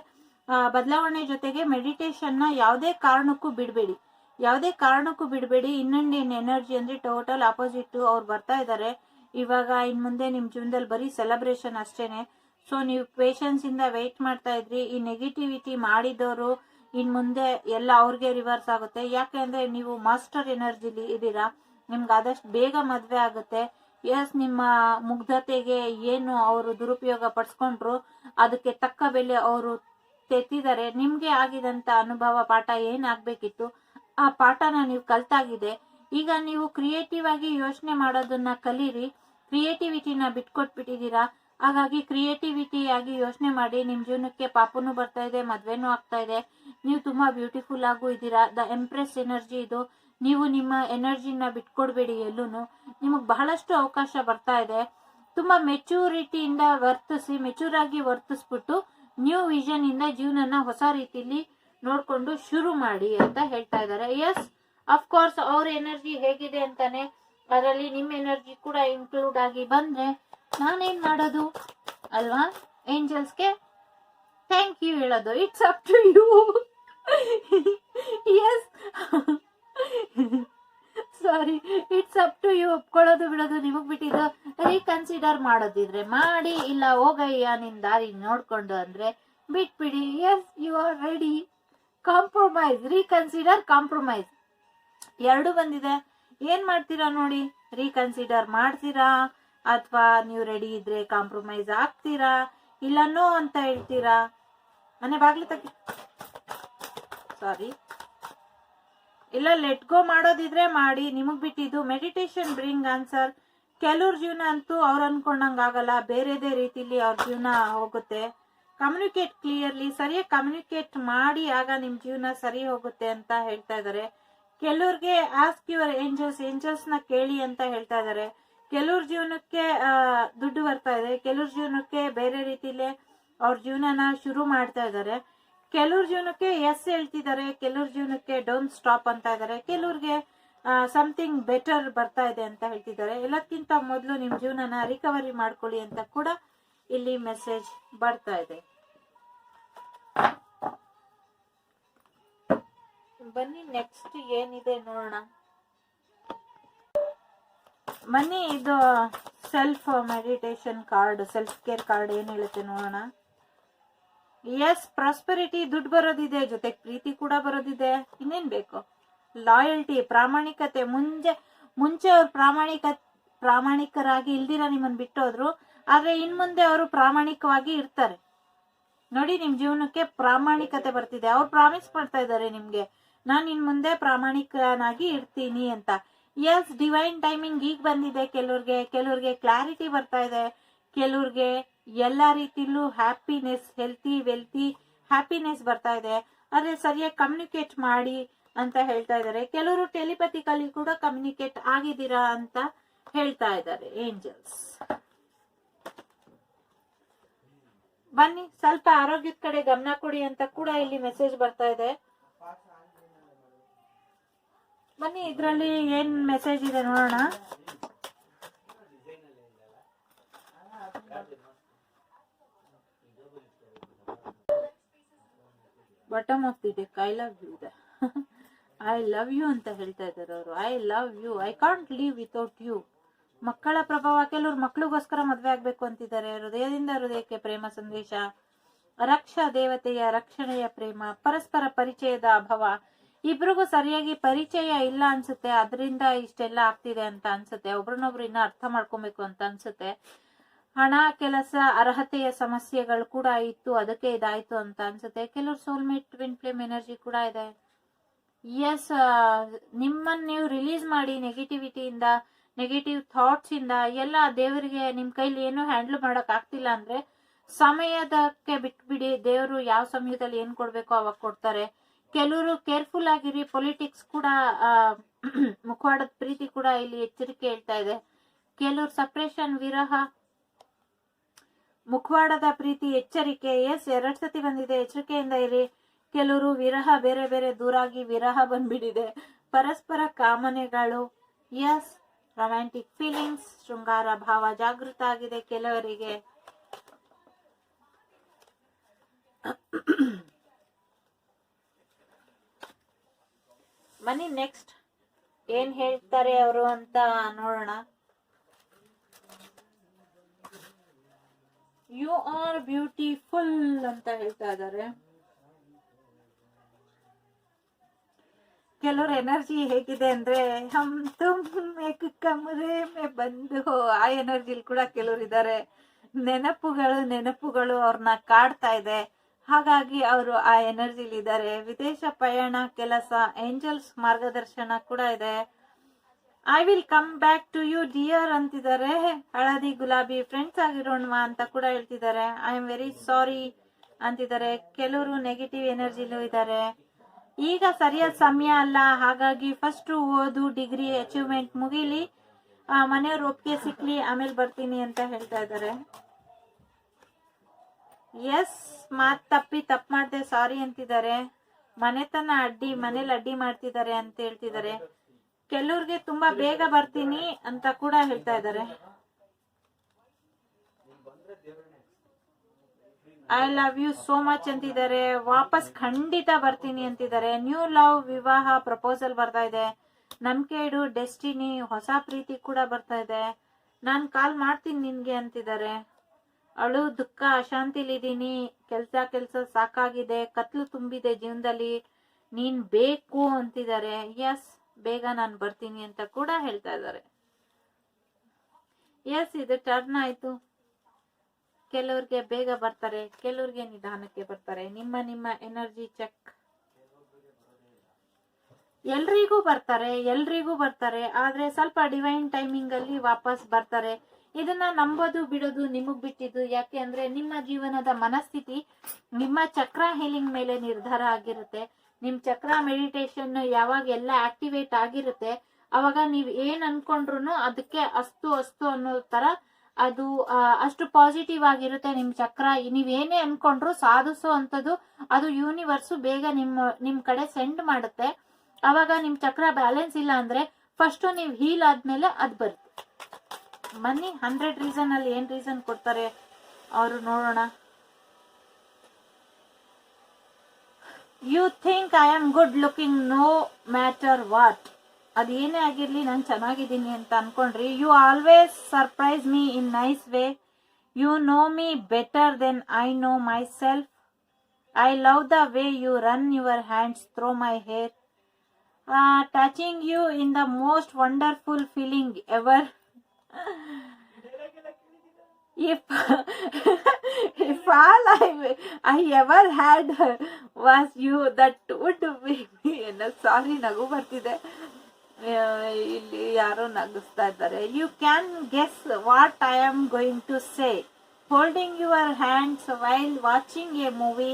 ಬದಲಾವಣೆ ಜೊತೆಗೆ ಮೆಡಿಟೇಷನ್ ನ ಯಾವುದೇ ಕಾರಣಕ್ಕೂ ಬಿಡ್ಬೇಡಿ, ಯಾವುದೇ ಕಾರಣಕ್ಕೂ ಬಿಡ್ಬೇಡಿ. ಇನ್ನೊಂದೇನು ಎನರ್ಜಿ ಅಂದ್ರೆ ಟೋಟಲ್ ಆಪೋಸಿಟ್ ಅವ್ರು ಬರ್ತಾ ಇದ್ದಾರೆ. ಇವಾಗ ಇನ್ ಮುಂದೆ ನಿಮ್ ಜೀವನದಲ್ಲಿ ಬರೀ ಸೆಲೆಬ್ರೇಷನ್ ಅಷ್ಟೇನೆ. ಸೊ ನೀವು ಪೇಷನ್ಸ್ ಇಂದ ವೆಯ್ಟ್ ಮಾಡ್ತಾ ಇದ್ರಿ. ಈ ನೆಗೆಟಿವಿಟಿ ಮಾಡಿದವರು ಇನ್ ಮುಂದೆ ಎಲ್ಲ ಅವ್ರಿಗೆ ರಿವರ್ಸ್ ಆಗುತ್ತೆ. ಯಾಕೆ ಅಂದ್ರೆ ನೀವು ಮಾಸ್ಟರ್ ಎನರ್ಜಿಲಿ ಇದೀರಾ. ನಿಮ್ಗೆ ಆದಷ್ಟು ಬೇಗ ಮದ್ವೆ ಆಗುತ್ತೆ. ಎಸ್, ನಿಮ್ಮ ಮುಗ್ಧತೆಗೆ ಏನು ಅವರು ದುರುಪಯೋಗ ಪಡಿಸ್ಕೊಂಡ್ರು ಅದಕ್ಕೆ ತಕ್ಕ ಬೆಲೆ ಅವರು ತೆತ್ತಿದ್ದಾರೆ. ನಿಮ್ಗೆ ಆಗಿದಂತ ಅನುಭವ ಪಾಠ ಏನಾಗ್ಬೇಕಿತ್ತು ಆ ಪಾಠನ ನೀವು ಕಲ್ತಾಗಿದೆ. ಈಗ ನೀವು ಕ್ರಿಯೇಟಿವ್ ಆಗಿ ಯೋಚನೆ ಮಾಡೋದನ್ನ ಕಲೀರಿ. ಕ್ರಿಯೇಟಿವಿಟಿನ ಬಿಟ್ಕೊಟ್ಬಿಟ್ಟಿದ್ದೀರಾ. ಹಾಗಾಗಿ ಕ್ರಿಯೇಟಿವಿಟಿ ಆಗಿ ಯೋಚನೆ ಮಾಡಿ. ನಿಮ್ ಜೀವನಕ್ಕೆ ಪಾಪನು ಬರ್ತಾ ಇದೆ, ಮದ್ವೆನೂ ಆಗ್ತಾ ಇದೆ. ನೀವು ತುಂಬಾ ಬ್ಯೂಟಿಫುಲ್ ಆಗು ಇದ್ದೀರಾ. ದ ಎಂಪ್ರೆಸ್ ಎನರ್ಜಿ ಇದು. ನೀವು ನಿಮ್ಮ ಎನರ್ಜಿನ ಬಿಟ್ಕೊಡ್ಬೇಡಿ ಎಲ್ಲೂನು. ನಿಮಗ್ ಬಹಳಷ್ಟು ಅವಕಾಶ ಬರ್ತಾ ಇದೆ. ತುಂಬಾ ಮೆಚೂರಿಟಿಯಿಂದ ವರ್ತಿಸಿ, ಮೆಚೂರ್ ಆಗಿ ವರ್ತಿಸ್ಬಿಟ್ಟು ನ್ಯೂ ವಿಷನ್ ಇಂದ ಜೀವನನ ಹೊಸ ರೀತಿಲಿ ನೋಡ್ಕೊಂಡು ಶುರು ಮಾಡಿ ಅಂತ ಹೇಳ್ತಾ ಇದ್ದಾರೆ. ಎಸ್, ಅಫ್ಕೋರ್ಸ್ ಅವ್ರ ಎನರ್ಜಿ ಹೇಗಿದೆ ಅಂತಾನೆ ಅದರಲ್ಲಿ ನಿಮ್ ಎನರ್ಜಿ ಕೂಡ ಇನ್ಕ್ಲೂಡ್ ಆಗಿ ಬಂದ್ರೆ ನಾನೇನ್ ಮಾಡೋದು ಅಲ್ವಾ. ಏಂಜಲ್ಸ್ಗೆ ಥ್ಯಾಂಕ್ ಯು ಹೇಳೋದು. It's up to you. Yes, sorry, it's up to you. ಒಪ್ಕೊಳ್ಳೋದು ಬಿಡೋದು ನಿಮಗ್ ಬಿಟ್ಟಿದ್ದು. ರೀಕನ್ಸಿಡರ್ ಮಾಡೋದಿದ್ರೆ ಮಾಡಿ, ಇಲ್ಲ ಹೋಗಯ್ಯ ನಿನ್ ದಾರಿ ನೋಡ್ಕೊಂಡು ಅಂದ್ರೆ ಬಿಟ್ಬಿಡಿ. Yes, you are ready. Compromise, reconsider, compromise ಎರಡು ಬಂದಿದೆ. ಏನ್ ಮಾಡ್ತೀರಾ ನೋಡಿ. ರೀಕನ್ಸಿಡರ್ ಮಾಡ್ತೀರಾ ಅಥವಾ ನೀವು ರೆಡಿ ಇದ್ರೆ ಕಾಂಪ್ರಮೈಸ್ ಆಗ್ತೀರಾ, ಇಲ್ಲ ನೋ ಅಂತ ಹೇಳ್ತೀರಾ. ಮನೆ ಬಾಗ್ಲಿ ತಗಿ, ಸಾರಿ, ಇಲ್ಲ ಲೆಟ್ ಗೋ ಮಾಡೋದಿದ್ರೆ ಮಾಡಿ, ನಿಮಗ್ ಬಿಟ್ಟಿದ್ದು. Meditation bring answer. ಕೆಲವ್ರ ಜೀವನ ಅಂತೂ ಅವ್ರು ಅನ್ಕೊಂಡಂಗ ಆಗಲ್ಲ, ಬೇರೆದೇ ರೀತಿಲಿ ಅವ್ರ ಜೀವನ ಹೋಗುತ್ತೆ. ಕಮ್ಯುನಿಕೇಟ್ ಕ್ಲಿಯರ್ಲಿ, ಸರಿಯಾಗಿ ಕಮ್ಯುನಿಕೇಟ್ ಮಾಡಿ, ಆಗ ನಿಮ್ ಜೀವನ ಸರಿ ಹೋಗುತ್ತೆ ಅಂತ ಹೇಳ್ತಾ ಇದಾರೆ. ಕೆಲವ್ರಿಗೆ ಆಸ್ಕ್ ಯುವರ್ ಏಂಜಲ್ಸ್, ಏಂಜಲ್ಸ್ ನ ಕೇಳಿ ಅಂತ ಹೇಳ್ತಾ ಇದಾರೆ. ಕೆಲವ್ರ ಜೀವನಕ್ಕೆ ದುಡ್ಡು ಬರ್ತಾ ಇದೆ, ಕೆಲವ್ರ ಜೀವನಕ್ಕೆ ಬೇರೆ ರೀತಿಲೇ ಅವ್ರ ಜೀವನನ ಶುರು ಮಾಡ್ತಾ ಇದಾರೆ. ಕೆಲವ್ರ ಜೀವನಕ್ಕೆ ಎಸ್ ಹೇಳ್ತಿದ್ದಾರೆ, ಕೆಲವ್ರ ಜೀವನಕ್ಕೆ ಡೋಂಟ್ ಸ್ಟಾಪ್ ಅಂತ ಇದಾರೆ, ಕೆಲವ್ರಿಗೆ ಸಮಥಿಂಗ್ ಬೆಟರ್ ಬರ್ತಾ ಇದೆ ಅಂತ ಹೇಳ್ತಿದ್ದಾರೆ. ಎಲ್ಲಕ್ಕಿಂತ ಮೊದಲು ನಿಮ್ ಜೀವನನ ರಿಕವರಿ ಮಾಡ್ಕೊಳ್ಳಿ ಅಂತ ಕೂಡ ಇಲ್ಲಿ ಮೆಸೇಜ್ ಬರ್ತಾ ಇದೆ. ಬನ್ನಿ ನೆಕ್ಸ್ಟ್ ಏನಿದೆ ನೋಡೋಣ. ಬನ್ನಿ ಇದು self meditation card, self care card ಏನ್ ಹೇಳುತ್ತೆ ನೋಡೋಣ. ಎಸ್, ಪ್ರಾಸ್ಪೆರಿಟಿ, ದುಡ್ಡು ಬರೋದಿದೆ, ಜೊತೆಗೆ ಪ್ರೀತಿ ಕೂಡ ಬರೋದಿದೆ. ಇನ್ನೇನ್ ಬೇಕು? ಲಾಯಲ್ಟಿ, ಪ್ರಾಮಾಣಿಕತೆ. ಮುಂಚೆ ಅವ್ರು ಪ್ರಾಮಾಣಿಕರಾಗಿ ಇಲ್ದಿರ ನಿಮ್ಮನ್ನ ಬಿಟ್ಟೋದ್ರು, ಆದ್ರೆ ಇನ್ ಮುಂದೆ ಅವರು ಪ್ರಾಮಾಣಿಕವಾಗಿ ಇರ್ತಾರೆ. ನೋಡಿ, ನಿಮ್ ಜೀವನಕ್ಕೆ ಪ್ರಾಮಾಣಿಕತೆ ಬರ್ತಿದೆ. ಅವ್ರು ಪ್ರಾಮಿಸ್ ಮಾಡ್ತಾ ಇದ್ದಾರೆ ನಿಮ್ಗೆ, ನಾನ್ ಇನ್ ಮುಂದೆ ಪ್ರಾಮಾಣಿಕನಾಗಿ ಇರ್ತೀನಿ ಅಂತ. ಎಸ್, ಡಿವೈನ್ ಟೈಮಿಂಗ್ ಈಗ ಬಂದಿದೆ. ಕೆಲವ್ರಿಗೆ ಕ್ಲಾರಿಟಿ ಬರ್ತಾ ಇದೆ, ಕೆಲವ್ರಿಗೆ ಎಲ್ಲಾ ರೀತಿಲೂ ಹ್ಯಾಪಿನೆಸ್, ಹೆಲ್ತಿ ವೆಲ್ತಿ ಹ್ಯಾಪಿನೆಸ್ ಬರ್ತಾ ಇದೆ. ಆದ್ರೆ ಸರಿಯಾಗಿ ಕಮ್ಯುನಿಕೇಟ್ ಮಾಡಿ ಅಂತ ಹೇಳ್ತಾ ಇದ್ದಾರೆ. ಕೆಲವರು ಟೆಲಿಪತಿಕಲಿ ಕೂಡ ಕಮ್ಯುನಿಕೇಟ್ ಆಗಿದ್ದೀರಾ ಅಂತ ಹೇಳ್ತಾ ಇದ್ದಾರೆ ಏಂಜಲ್ಸ್. ಬನ್ನಿ ಸ್ವಲ್ಪ ಆರೋಗ್ಯದ ಕಡೆ ಗಮನ ಕೊಡಿ ಅಂತ ಕೂಡ ಇಲ್ಲಿ ಮೆಸೇಜ್ ಬರ್ತಾ ಇದೆ. ಬನ್ನಿ ಇದ್ರಲ್ಲಿ ಏನ್ ಮೆಸೇಜ್ ಇದೆ ನೋಡೋಣ. Bottom of the deck, I love you ಇದೆ. ಐ ಲವ್ ಯು ಅಂತ ಹೇಳ್ತಾ ಇದ್ದಾರೆ ಅವರು. I love you, I can't live without you. ಮಕ್ಕಳ ಪ್ರಭಾವ, ಕೆಲವರು ಮಕ್ಕಳಿಗೋಸ್ಕರ ಮದ್ವೆ ಆಗ್ಬೇಕು ಅಂತಿದ್ದಾರೆ. ಹೃದಯದಿಂದ ಹೃದಯಕ್ಕೆ ಪ್ರೇಮ ಸಂದೇಶ, ರಕ್ಷಾ ದೇವತೆಯ ರಕ್ಷಣೆಯ ಪ್ರೇಮ, ಪರಸ್ಪರ ಪರಿಚಯದ ಅಭಾವ. ಇಬ್ರಿಗೂ ಸರಿಯಾಗಿ ಪರಿಚಯ ಇಲ್ಲ ಅನ್ಸುತ್ತೆ, ಅದರಿಂದ ಇಷ್ಟೆಲ್ಲ ಆಗ್ತಿದೆ ಅಂತ ಅನ್ಸುತ್ತೆ. ಒಬ್ರನ್ನೊಬ್ರು ಇನ್ನ ಅರ್ಥ ಮಾಡ್ಕೊಬೇಕು ಅಂತ ಅನ್ಸುತ್ತೆ. ಹಣ, ಕೆಲಸ, ಅರ್ಹತೆಯ ಸಮಸ್ಯೆಗಳು ಕೂಡ ಇತ್ತು, ಅದಕ್ಕೆ ಇದಾಯ್ತು ಅಂತ ಅನ್ಸುತ್ತೆ. ಕೆಲವರು ಸೋಲ್ಮೇಟ್, ಟ್ವಿನ್ ಫ್ಲೇಮ್ ಎನರ್ಜಿ ಕೂಡ ಇದೆ. ಎಸ್, ನಿಮ್ಮನ್ನ ನೀವು ರಿಲೀಸ್ ಮಾಡಿ ನೆಗೆಟಿವಿಟಿಯಿಂದ, ನೆಗೆಟಿವ್ ಥಾಟ್ಸ್ ಇಂದ ಎಲ್ಲ. ದೇವರಿಗೆ ನಿಮ್ ಕೈಲಿ ಏನು ಹ್ಯಾಂಡಲ್ ಮಾಡಕ್ ಆಗ್ತಿಲ್ಲ ಅಂದ್ರೆ ಸಮಯದಕ್ಕೆ ಬಿಟ್ಬಿಡಿ. ದೇವರು ಯಾವ ಸಮಯದಲ್ಲಿ ಏನ್ ಕೊಡ್ಬೇಕೋ ಅವಾಗ ಕೊಡ್ತಾರೆ. ಕೆಲವರು ಕೇರ್ಫುಲ್ ಆಗಿರಿ. ಪೊಲಿಟಿಕ್ಸ್ ಕೂಡ ಮುಖವಾಡದ ಪ್ರೀತಿ ಕೂಡ ಇಲ್ಲಿ ಎಚ್ಚರಿಕೆ ಹೇಳ್ತಾ ಇದೆ. ಕೆಲವರು ಸಪ್ರೇಷನ್, ವಿರಹ, ಮುಖವಾಡದ ಪ್ರೀತಿ, ಎಚ್ಚರಿಕೆ. ಎಸ್, 2 ಸತಿ ಬಂದಿದೆ, ಎಚ್ಚರಿಕೆಯಿಂದ ಇರಿ. ಕೆಲವರು ವಿರಹ, ಬೇರೆ ಬೇರೆ ದೂರಾಗಿ ವಿರಹ ಬಂದ್ಬಿಟ್ಟಿದೆ. ಪರಸ್ಪರ ಕಾಮನೆಗಳು. ಎಸ್, ರೊಮ್ಯಾಂಟಿಕ್ ಫೀಲಿಂಗ್ಸ್, ಶೃಂಗಾರ ಭಾವ ಜಾಗೃತ ಆಗಿದೆ ಕೆಲವರಿಗೆ. ಬನ್ನಿ ನೆಕ್ಸ್ಟ್ ಏನ್ ಹೇಳ್ತಾರೆ ಅವರು ಅಂತ ನೋಡೋಣ. ಯು ಆರ್ ಬ್ಯೂಟಿಫುಲ್ ಅಂತ ಹೇಳ್ತಾ ಇದ್ದಾರೆ. ಕೆಲವ್ರ ಎನರ್ಜಿ ಹೇಗಿದೆ ಅಂದ್ರೆ ಹಮ್ ತುಮ್ ಏಕ್ ಕಮರೆ ಮೇ ಬಂದು ಹೋ, ಆ ಎನರ್ಜಿಲಿ ಕೂಡ ಕೆಲವ್ರು ಇದ್ದಾರೆ. ನೆನಪುಗಳು ಅವ್ರನ್ನ ಕಾಡ್ತಾ ಇದೆ, ಹಾಗಾಗಿ ಅವರು ಆ ಎನರ್ಜಿಲಿ ಇದ್ದಾರೆ. ವಿದೇಶ ಪಯಣ, ಕೆಲಸ, ಏಂಜಲ್ಸ್ ಮಾರ್ಗದರ್ಶನ ಕೂಡ ಇದೆ. I will come back to you dear ಅಂತಿದ್ದಾರೆ. ಹಳದಿ ಗುಲಾಬಿ ಫ್ರೆಂಡ್ಸ್ ಆಗಿರೋಣವಾ ಅಂತ ಕೂಡ ಹೇಳ್ತಿದ್ದಾರೆ. ಐ ಆಮ್ ವೆರಿ ಸಾರಿ ಅಂತಿದ್ದಾರೆ. ಕೆಲವರು ನೆಗೆಟಿವ್ ಎನರ್ಜಿಲೂ ಇದ್ದಾರೆ. ಈಗ ಸರಿಯಾದ ಸಮಯ ಅಲ್ಲ, ಹಾಗಾಗಿ ಫಸ್ಟ್ ಓದು, ಡಿಗ್ರಿ ಅಚೀವ್ಮೆಂಟ್ ಮುಗಿಲಿ, ಮನೆಯವ್ರ ಒಪ್ಪಿಗೆ ಸಿಕ್ಲಿ, ಆಮೇಲೆ ಬರ್ತೀನಿ ಅಂತ ಹೇಳ್ತಾ ಇದ್ದಾರೆ. ಎಸ್, ಮಾತ್ ತಪ್ಪು ಮಾಡ್ದೆ, ಸಾರಿ ಅಂತಿದ್ದಾರೆ. ಮನೆತನ ಅಡ್ಡಿ, ಮನೇಲಿ ಅಡ್ಡಿ ಮಾಡ್ತಿದ್ದಾರೆ ಅಂತ ಹೇಳ್ತಿದ್ದಾರೆ. ಕೆಲವ್ರಿಗೆ ತುಂಬಾ ಬೇಗ ಬರ್ತೀನಿ ಅಂತ ಕೂಡ ಹೇಳ್ತಾ ಇದ್ದಾರೆ. I love you so much ಅಂತಿದ್ದಾರೆ. ವಾಪಸ್ ಖಂಡಿತ ಬರ್ತೀನಿ ಅಂತಿದ್ದಾರೆ. ನ್ಯೂ ಲವ್, ವಿವಾಹ ಪ್ರಪೋಸಲ್ ಬರ್ತಾ ಇದೆ. ನಂಬಿಕೆ ಇಡು, ಡೆಸ್ಟಿನಿ, ಹೊಸ ಪ್ರೀತಿ ಕೂಡ ಬರ್ತಾ ಇದೆ. ನಾನ್ ಕಾಲ್ ಮಾಡ್ತೀನಿ ನಿನ್ಗೆ ಅಂತಿದ್ದಾರೆ. ಅಳು, ದುಃಖ, ಅಶಾಂತಿಲಿದ್ದೀನಿ, ಕೆಲ್ಸ ಸಾಕಾಗಿದೆ, ಕತ್ಲು ತುಂಬಿದೆ ಜೀವನದಲ್ಲಿ, ನೀನ್ ಬೇಕು ಅಂತಿದ್ದಾರೆ. ಎಸ್, ಬೇಗ ನಾನು ಬರ್ತೀನಿ ಅಂತ ಕೂಡ ಹೇಳ್ತಾ ಇದ್ದಾರೆ. ಎಸ್, ಇದು ಟರ್ನ್ ಆಯ್ತು. ಕೆಲವ್ರಿಗೆ ಬೇಗ ಬರ್ತಾರೆ, ಕೆಲವ್ರಿಗೆ ನಿಧಾನಕ್ಕೆ ಬರ್ತಾರೆ. ನಿಮ್ಮ ಎನರ್ಜಿ ಚೆಕ್. ಎಲ್ರಿಗೂ ಬರ್ತಾರೆ, ಆದ್ರೆ ಸ್ವಲ್ಪ ಡಿವೈನ್ ಟೈಮಿಂಗ್ ಅಲ್ಲಿ ವಾಪಸ್ ಬರ್ತಾರೆ. ಇದನ್ನ ನಂಬೋದು ಬಿಡೋದು ನಿಮಗ್ ಬಿಟ್ಟಿದ್ದು. ಯಾಕೆ ಅಂದ್ರೆ ನಿಮ್ಮ ಜೀವನದ ಮನಸ್ಥಿತಿ ನಿಮ್ಮ ಚಕ್ರ ಹೀಲಿಂಗ್ ಮೇಲೆ ನಿರ್ಧಾರ ಆಗಿರುತ್ತೆ. ನಿಮ್ ಚಕ್ರ ಮೆಡಿಟೇಷನ್ ಯಾವಾಗ ಎಲ್ಲ ಆಕ್ಟಿವೇಟ್ ಆಗಿರುತ್ತೆ, ಅವಾಗ ನೀವ್ ಏನ್ ಅನ್ಕೊಂಡ್ರು ಅದಕ್ಕೆ ಅಸ್ತು ಅನ್ನೋ ತರ ಅದು ಅಷ್ಟು ಪಾಸಿಟಿವ್ ಆಗಿರುತ್ತೆ ನಿಮ್ ಚಕ್ರ. ನೀವೇನೇ ಅನ್ಕೊಂಡ್ರು ಸಾಧಿಸೋ ಅಂತದ್ದು ಅದು ಯೂನಿವರ್ಸ್ ಬೇಗ ನಿಮ್ ಕಡೆ ಸೆಂಡ್ ಮಾಡುತ್ತೆ. ಅವಾಗ ನಿಮ್ ಚಕ್ರ ಬ್ಯಾಲೆನ್ಸ್ ಇಲ್ಲ ಅಂದ್ರೆ ಫಸ್ಟ್ ನೀವ್ ಹೀಲ್ ಆದ್ಮೇಲೆ ಅದ್ ಬರುತ್ತೆ. ಬನ್ನಿ 100 ರೀಸನ್ ಅಲ್ಲಿ ಏನ್ ರೀಸನ್ ಕೊಡ್ತಾರೆ ಅವರು ನೋಡೋಣ. You think I am good looking no matter what. ಅದೇನೇ ಆಗಿರ್ಲಿ ನಾನು ಚೆನ್ನಾಗಿದ್ದೀನಿ ಅಂತ ಅನ್ಕೊಂಡ್ರಿ. You always surprise me in nice way. You know me better than I know myself. I love the way you run your hands through my hair. Touching you in the most wonderful feeling ever. if if all I ever had was you, that would be me. Sorry, ನಗು ಬರ್ತಿದೆ, ಇಲ್ಲಿ ಯಾರೋ ನಗಿಸ್ತಾ ಇದ್ದಾರೆ. You can guess what I am going to say. Holding your hands while watching a movie,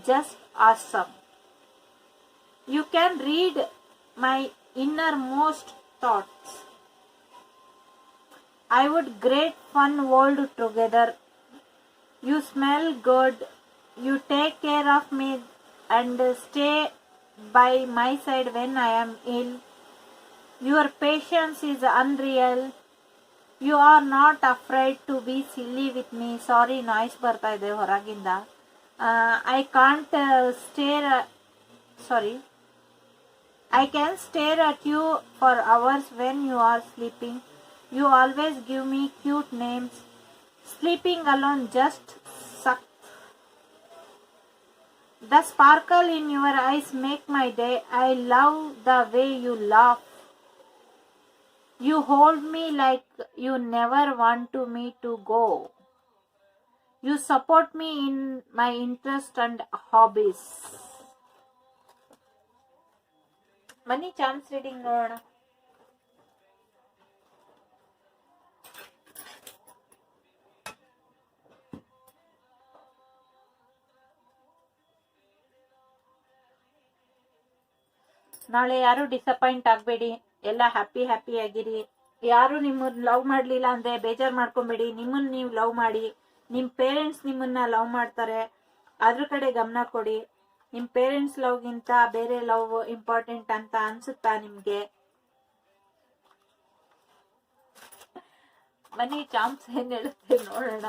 just awesome. You can read my innermost thoughts. I would great fun world together. You smell good. You take care of me and stay by my side when I am ill. Your patience is unreal. You are not afraid to be silly with me. Sorry, noise ಬರ್ತಾ ಇದೆ ಹೊರಗಿಂದ. I can't stare. Sorry. I can stare at you for hours when you are sleeping. You always give me cute names. Sleeping alone just sucks. The sparkle in your eyes make my day. I love the way you laugh. You hold me like you never want me to go. You support me in my interests and hobbies. ಬನ್ನಿ chance reading ನೋಡೋಣ. ನಾಳೆ ಯಾರು disappoint ಆಗಬೇಡಿ, ಎಲ್ಲ happy ಆಗಿರಿ. ಯಾರು ನಿಮ್ಮನ್ನ love ಮಾಡಲಿಲ್ಲ ಅಂದ್ರೆ ಬೇಜಾರು ಮಾಡ್ಕೊಬೇಡಿ. ನಿಮ್ಮನ್ನ ನೀವು ಲವ್ ಮಾಡಿ. ನಿಮ್ಮ ಪೇರೆಂಟ್ಸ್ ನಿಮ್ಮನ್ನ ಲವ್ ಮಾಡ್ತಾರೆ, ಅದ್ರ ಕಡೆ ಗಮನ ಕೊಡಿ. ನಿಮ್ಮ ಪೇರೆಂಟ್ಸ್ ಲವ್ಗಿಂತ ಬೇರೆ ಲವ್ ಇಂಪಾರ್ಟೆಂಟ್ ಅಂತ ಅನ್ಸುತ್ತಾ ನಿಮ್ಗೆ? ಬನ್ನಿ ಚಾನ್ಸ್ ಏನ್ ಹೇಳುತ್ತೆ ನೋಡೋಣ.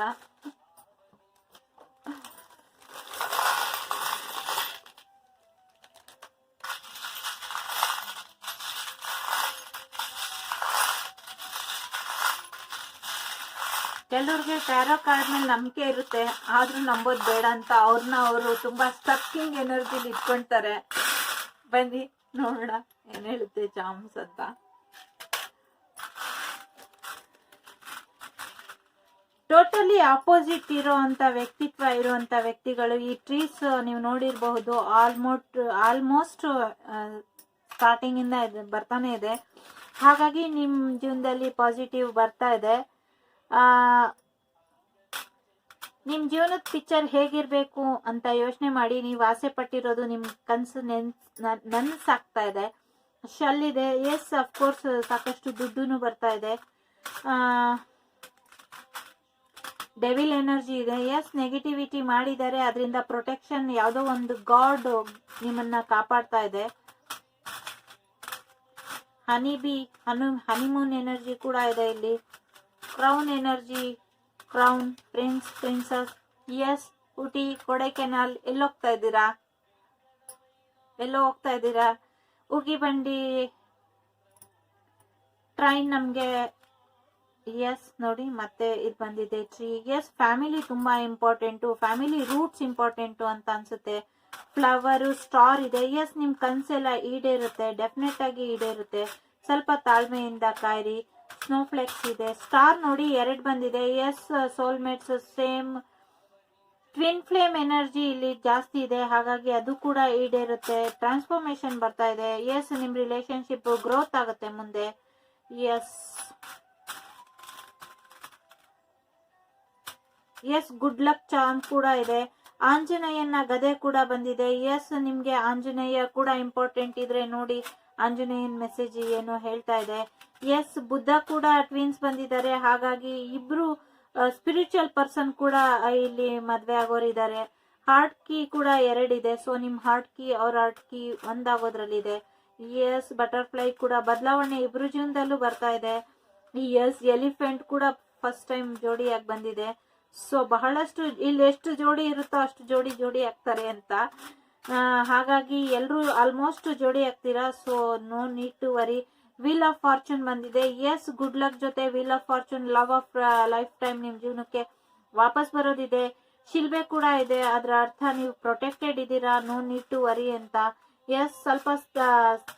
ಕೆಲವ್ರಿಗೆ ಟ್ಯಾರೋ ಕಾರ್ಡ್ ಮೇಲೆ ನಂಬಿಕೆ ಇರುತ್ತೆ, ಆದ್ರೂ ನಂಬೋದು ಬೇಡ ಅಂತ ಅವ್ರನ್ನ ಅವರು ತುಂಬಾ ಸ್ಟಕ್ಕಿಂಗ್ ಎನರ್ಜಿಲಿ ಇಟ್ಕೊಳ್ತಾರೆ. ಬನ್ನಿ ನೋಡೋಣ ಏನ್ ಹೇಳುತ್ತೆ ಚಾಮ್ಸ್ ಅಂತ. ಟೋಟಲಿ ಆಪೋಸಿಟ್ ಇರೋಂಥ ವ್ಯಕ್ತಿತ್ವ ಇರುವಂತ ವ್ಯಕ್ತಿಗಳು. ಈ ಟ್ರೀಸ್ ನೀವು ನೋಡಿರಬಹುದು, ಆಲ್ಮೋಸ್ಟ್ ಸ್ಟಾರ್ಟಿಂಗ್ ಇಂದ ಬರ್ತಾನೆ ಇದೆ. ಹಾಗಾಗಿ ನಿಮ್ ಜೀವನದಲ್ಲಿ ಪಾಸಿಟಿವ್ ಬರ್ತಾ ಇದೆ. ನಿಮ್ ಜೀವನದ ಪಿಕ್ಚರ್ ಹೇಗಿರ್ಬೇಕು ಅಂತ ಯೋಚನೆ ಮಾಡಿ. ನೀವು ಆಸೆ ಪಟ್ಟಿರೋದು ನಿಮ್ ಕನ್ಸು ನನ್ಸಾಗ್ತಾ ಇದೆ. ಶಲ್ ಇದೆ, ಎಸ್ ಅಫ್ಕೋರ್ಸ್ ಸಾಕಷ್ಟು ದುಡ್ಡು ಬರ್ತಾ ಇದೆ. ಡೆವಿಲ್ ಎನರ್ಜಿ ಇದೆ, ಎಸ್ ನೆಗೆಟಿವಿಟಿ ಮಾಡಿದ್ದಾರೆ, ಅದರಿಂದ ಪ್ರೊಟೆಕ್ಷನ್ ಯಾವುದೋ ಒಂದು ಗಾಡ್ ನಿಮ್ಮನ್ನ ಕಾಪಾಡ್ತಾ ಇದೆ. ಹನಿಮೂನ್ ಎನರ್ಜಿ ಕೂಡ ಇದೆ ಇಲ್ಲಿ. Crown energy, crown, prince, princess, yes Ooty, Kodaikanal. ಎಲ್ಲೋ ಹೋಗ್ತಾ ಇದ್ದೀರಾ? ಉಗಿ ಬಂಡಿ, ಟ್ರೈನ್ ನಮ್ಗೆ. ಎಸ್ ನೋಡಿ ಮತ್ತೆ ಇದು ಬಂದಿದೆ ಟ್ರೀ. ಎಸ್ ಫ್ಯಾಮಿಲಿ ತುಂಬಾ ಇಂಪಾರ್ಟೆಂಟು, ಫ್ಯಾಮಿಲಿ ರೂಟ್ಸ್ ಇಂಪಾರ್ಟೆಂಟು ಅಂತ ಅನ್ಸುತ್ತೆ. ಫ್ಲವರು, ಸ್ಟಾರ್ ಇದೆ. ಎಸ್ ನಿಮ್ ಕನ್ಸೆಲ್ಲ ಈಡೇರುತ್ತೆ, ಡೆಫಿನೆಟ್ ಆಗಿ ಈಡೇರುತ್ತೆ. ಸ್ವಲ್ಪ ತಾಳ್ಮೆಯಿಂದ ಕಾಯಿರಿ. ಸ್ನೋಫ್ಲೆಕ್ಸ್ ಇದೆ. ಸ್ಟಾರ್ ನೋಡಿ 2 ಬಂದಿದೆ. Yes soulmates, same twin flame energy ಇಲ್ಲಿ ಜಾಸ್ತಿ ಇದೆ, ಹಾಗಾಗಿ ಅದು ಕೂಡ ಈಡೇರುತ್ತೆ. ಟ್ರಾನ್ಸ್ಫಾರ್ಮೇಶನ್ ಬರ್ತಾ ಇದೆ. ಎಸ್ ನಿಮ್ ರಿಲೇಶನ್ಶಿಪ್ ಗ್ರೋತ್ ಆಗುತ್ತೆ ಮುಂದೆ. ಎಸ್ ಗುಡ್ ಲಕ್ ಚಾರ್ಮ್ ಕೂಡ ಇದೆ. ಆಂಜನೇಯನ ಗದೆ ಕೂಡ ಬಂದಿದೆ. ಎಸ್ ನಿಮ್ಗೆ ಆಂಜನೇಯ ಕೂಡ ಇಂಪಾರ್ಟೆಂಟ್ ಇದ್ರೆ ನೋಡಿ ಆಂಜನೇಯನ್ ಮೆಸೇಜ್ ಏನು ಹೇಳ್ತಾ ಇದೆ. ಎಸ್ ಬುದ್ಧ ಕೂಡ ಟ್ವಿನ್ಸ್ ಬಂದಿದ್ದಾರೆ, ಹಾಗಾಗಿ ಇಬ್ರು ಸ್ಪಿರಿಚುವಲ್ ಪರ್ಸನ್ ಕೂಡ ಇಲ್ಲಿ ಮದ್ವೆ ಆಗೋರಿದ್ದಾರೆ. ಹಾರ್ಟ್ ಕೀ ಕೂಡ 2 ಇದೆ. ಸೊ ನಿಮ್ ಹಾರ್ಟ್ ಕೀ ಅವ್ರ ಹಾರ್ಟ್ ಕೀ ಒಂದಾಗೋದ್ರಲ್ಲಿದೆ. ಎಸ್ ಬಟರ್ಫ್ಲೈ ಕೂಡ ಬದಲಾವಣೆ ಇಬ್ರು ಜೀವನದಲ್ಲೂ ಬರ್ತಾ ಇದೆ. ಎಸ್ ಎಲಿಫೆಂಟ್ ಕೂಡ ಫಸ್ಟ್ ಟೈಮ್ ಜೋಡಿಯಾಗಿ ಬಂದಿದೆ. ಸೊ ಬಹಳಷ್ಟು ಇಲ್ಲಿ ಎಷ್ಟು ಜೋಡಿ ಇರುತ್ತೋ ಅಷ್ಟು ಜೋಡಿ ಆಗ್ತಾರೆ ಅಂತ. ಹಾಗಾಗಿ ಎಲ್ಲರೂ ಆಲ್ಮೋಸ್ಟ್ ಜೋಡಿ ಆಗ್ತೀರಾ. So no need to worry. Wheel of fortune ಬಂದಿದೆ. ಎಸ್, ಗುಡ್ ಲಕ್ ಜೊತೆ wheel of fortune, love of life time ನಿಮ್ ಜೀವನಕ್ಕೆ ವಾಪಸ್ ಬರೋದಿದೆ. ಶಿಲ್ಬೆ ಕೂಡ ಇದೆ, ಅದರ ಅರ್ಥ ನೀವು ಪ್ರೊಟೆಕ್ಟೆಡ್ ಇದ್ದೀರಾ, ನೋ ನೀಡ್ ಟು ವರಿ ಅಂತ. ಎಸ್, ಸ್ವಲ್ಪ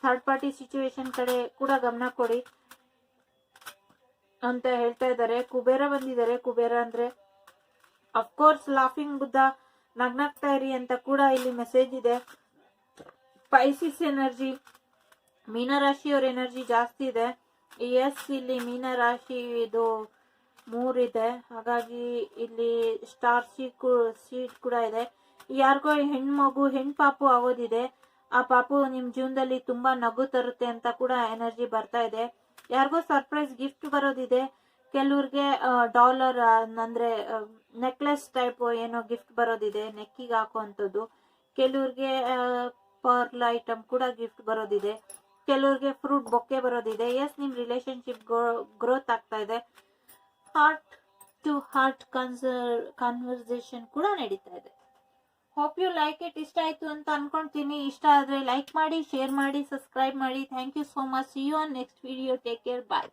ಥರ್ಡ್ ಪಾರ್ಟಿ ಸಿಚುವೇಶನ್ ಕಡೆ ಕೂಡ ಗಮನ ಕೊಡಿ ಅಂತ ಹೇಳ್ತಾ ಇದ್ದಾರೆ. ಕುಬೇರ ಬಂದಿದ್ದಾರೆ. ಕುಬೇರ ಅಂದ್ರೆ ಅಫ್ಕೋರ್ಸ್ ಲಾಫಿಂಗ್ ಬುದ್ಧ, ನಗ್ನಾಗ್ತಾ ಇರಿ ಅಂತ ಕೂಡ ಇಲ್ಲಿ ಮೆಸೇಜ್ ಇದೆ. ಪೈಸಿಸ್ ಎನರ್ಜಿ, ಮೀನರಾಶಿಯವ್ರ ಎನರ್ಜಿ ಜಾಸ್ತಿ ಇದೆ. ಎಸ್, ಇಲ್ಲಿ ಮೀನರಾಶಿ ಇದು 3 ಇದೆ. ಹಾಗಾಗಿ ಇಲ್ಲಿ ಸ್ಟಾರ್ ಸೀಡ್ ಕೂಡ ಇದೆ. ಯಾರಿಗೋ ಹೆಣ್ಮಗು ಹೆಣ್ಪಾಪು ಆಗೋದಿದೆ. ಆ ಪಾಪು ನಿಮ್ ಜೀವನದಲ್ಲಿ ತುಂಬಾ ನಗು ತರುತ್ತೆ ಅಂತ ಕೂಡ ಎನರ್ಜಿ ಬರ್ತಾ ಇದೆ. ಯಾರಿಗೋ ಸರ್ಪ್ರೈಸ್ ಗಿಫ್ಟ್ ಬರೋದಿದೆ. ಕೆಲವ್ರಿಗೆ ಡಾಲರ್ ಅಂದ್ರೆ ನೆಕ್ಲೆಸ್ ಟೈಪ್ ಏನೋ ಗಿಫ್ಟ್ ಬರೋದಿದೆ, ನೆಕ್ಕಿಗೆ ಹಾಕುವಂಥದ್ದು. ಕೆಲವ್ರಿಗೆ ಪರ್ಲ್ ಐಟಮ್ ಕೂಡ ಗಿಫ್ಟ್ ಬರೋದಿದೆ. ಕೆಲವ್ರಿಗೆ ಫ್ರೂಟ್ ಬೊಕ್ಕೆ ಬರೋದಿದೆ. ಎಸ್, ನಿಮ್ ರಿಲೇಶನ್ಶಿಪ್ ಗ್ರೋತ್ ಆಗ್ತಾ ಇದೆ. ಹಾರ್ಟ್ ಟು ಹಾರ್ಟ್ ಕನ್ವರ್ಸೇಷನ್ ಕೂಡ ನಡೀತಾ ಇದೆ. Hope you like it. ಇಷ್ಟ ಆಯ್ತು ಅಂತ ಅನ್ಕೊಂತೀನಿ. ಇಷ್ಟ ಆದ್ರೆ ಲೈಕ್ ಮಾಡಿ, ಶೇರ್ ಮಾಡಿ, ಸಬ್ಸ್ಕ್ರೈಬ್ ಮಾಡಿ. Thank you so much. See you on next video. Take care. Bye.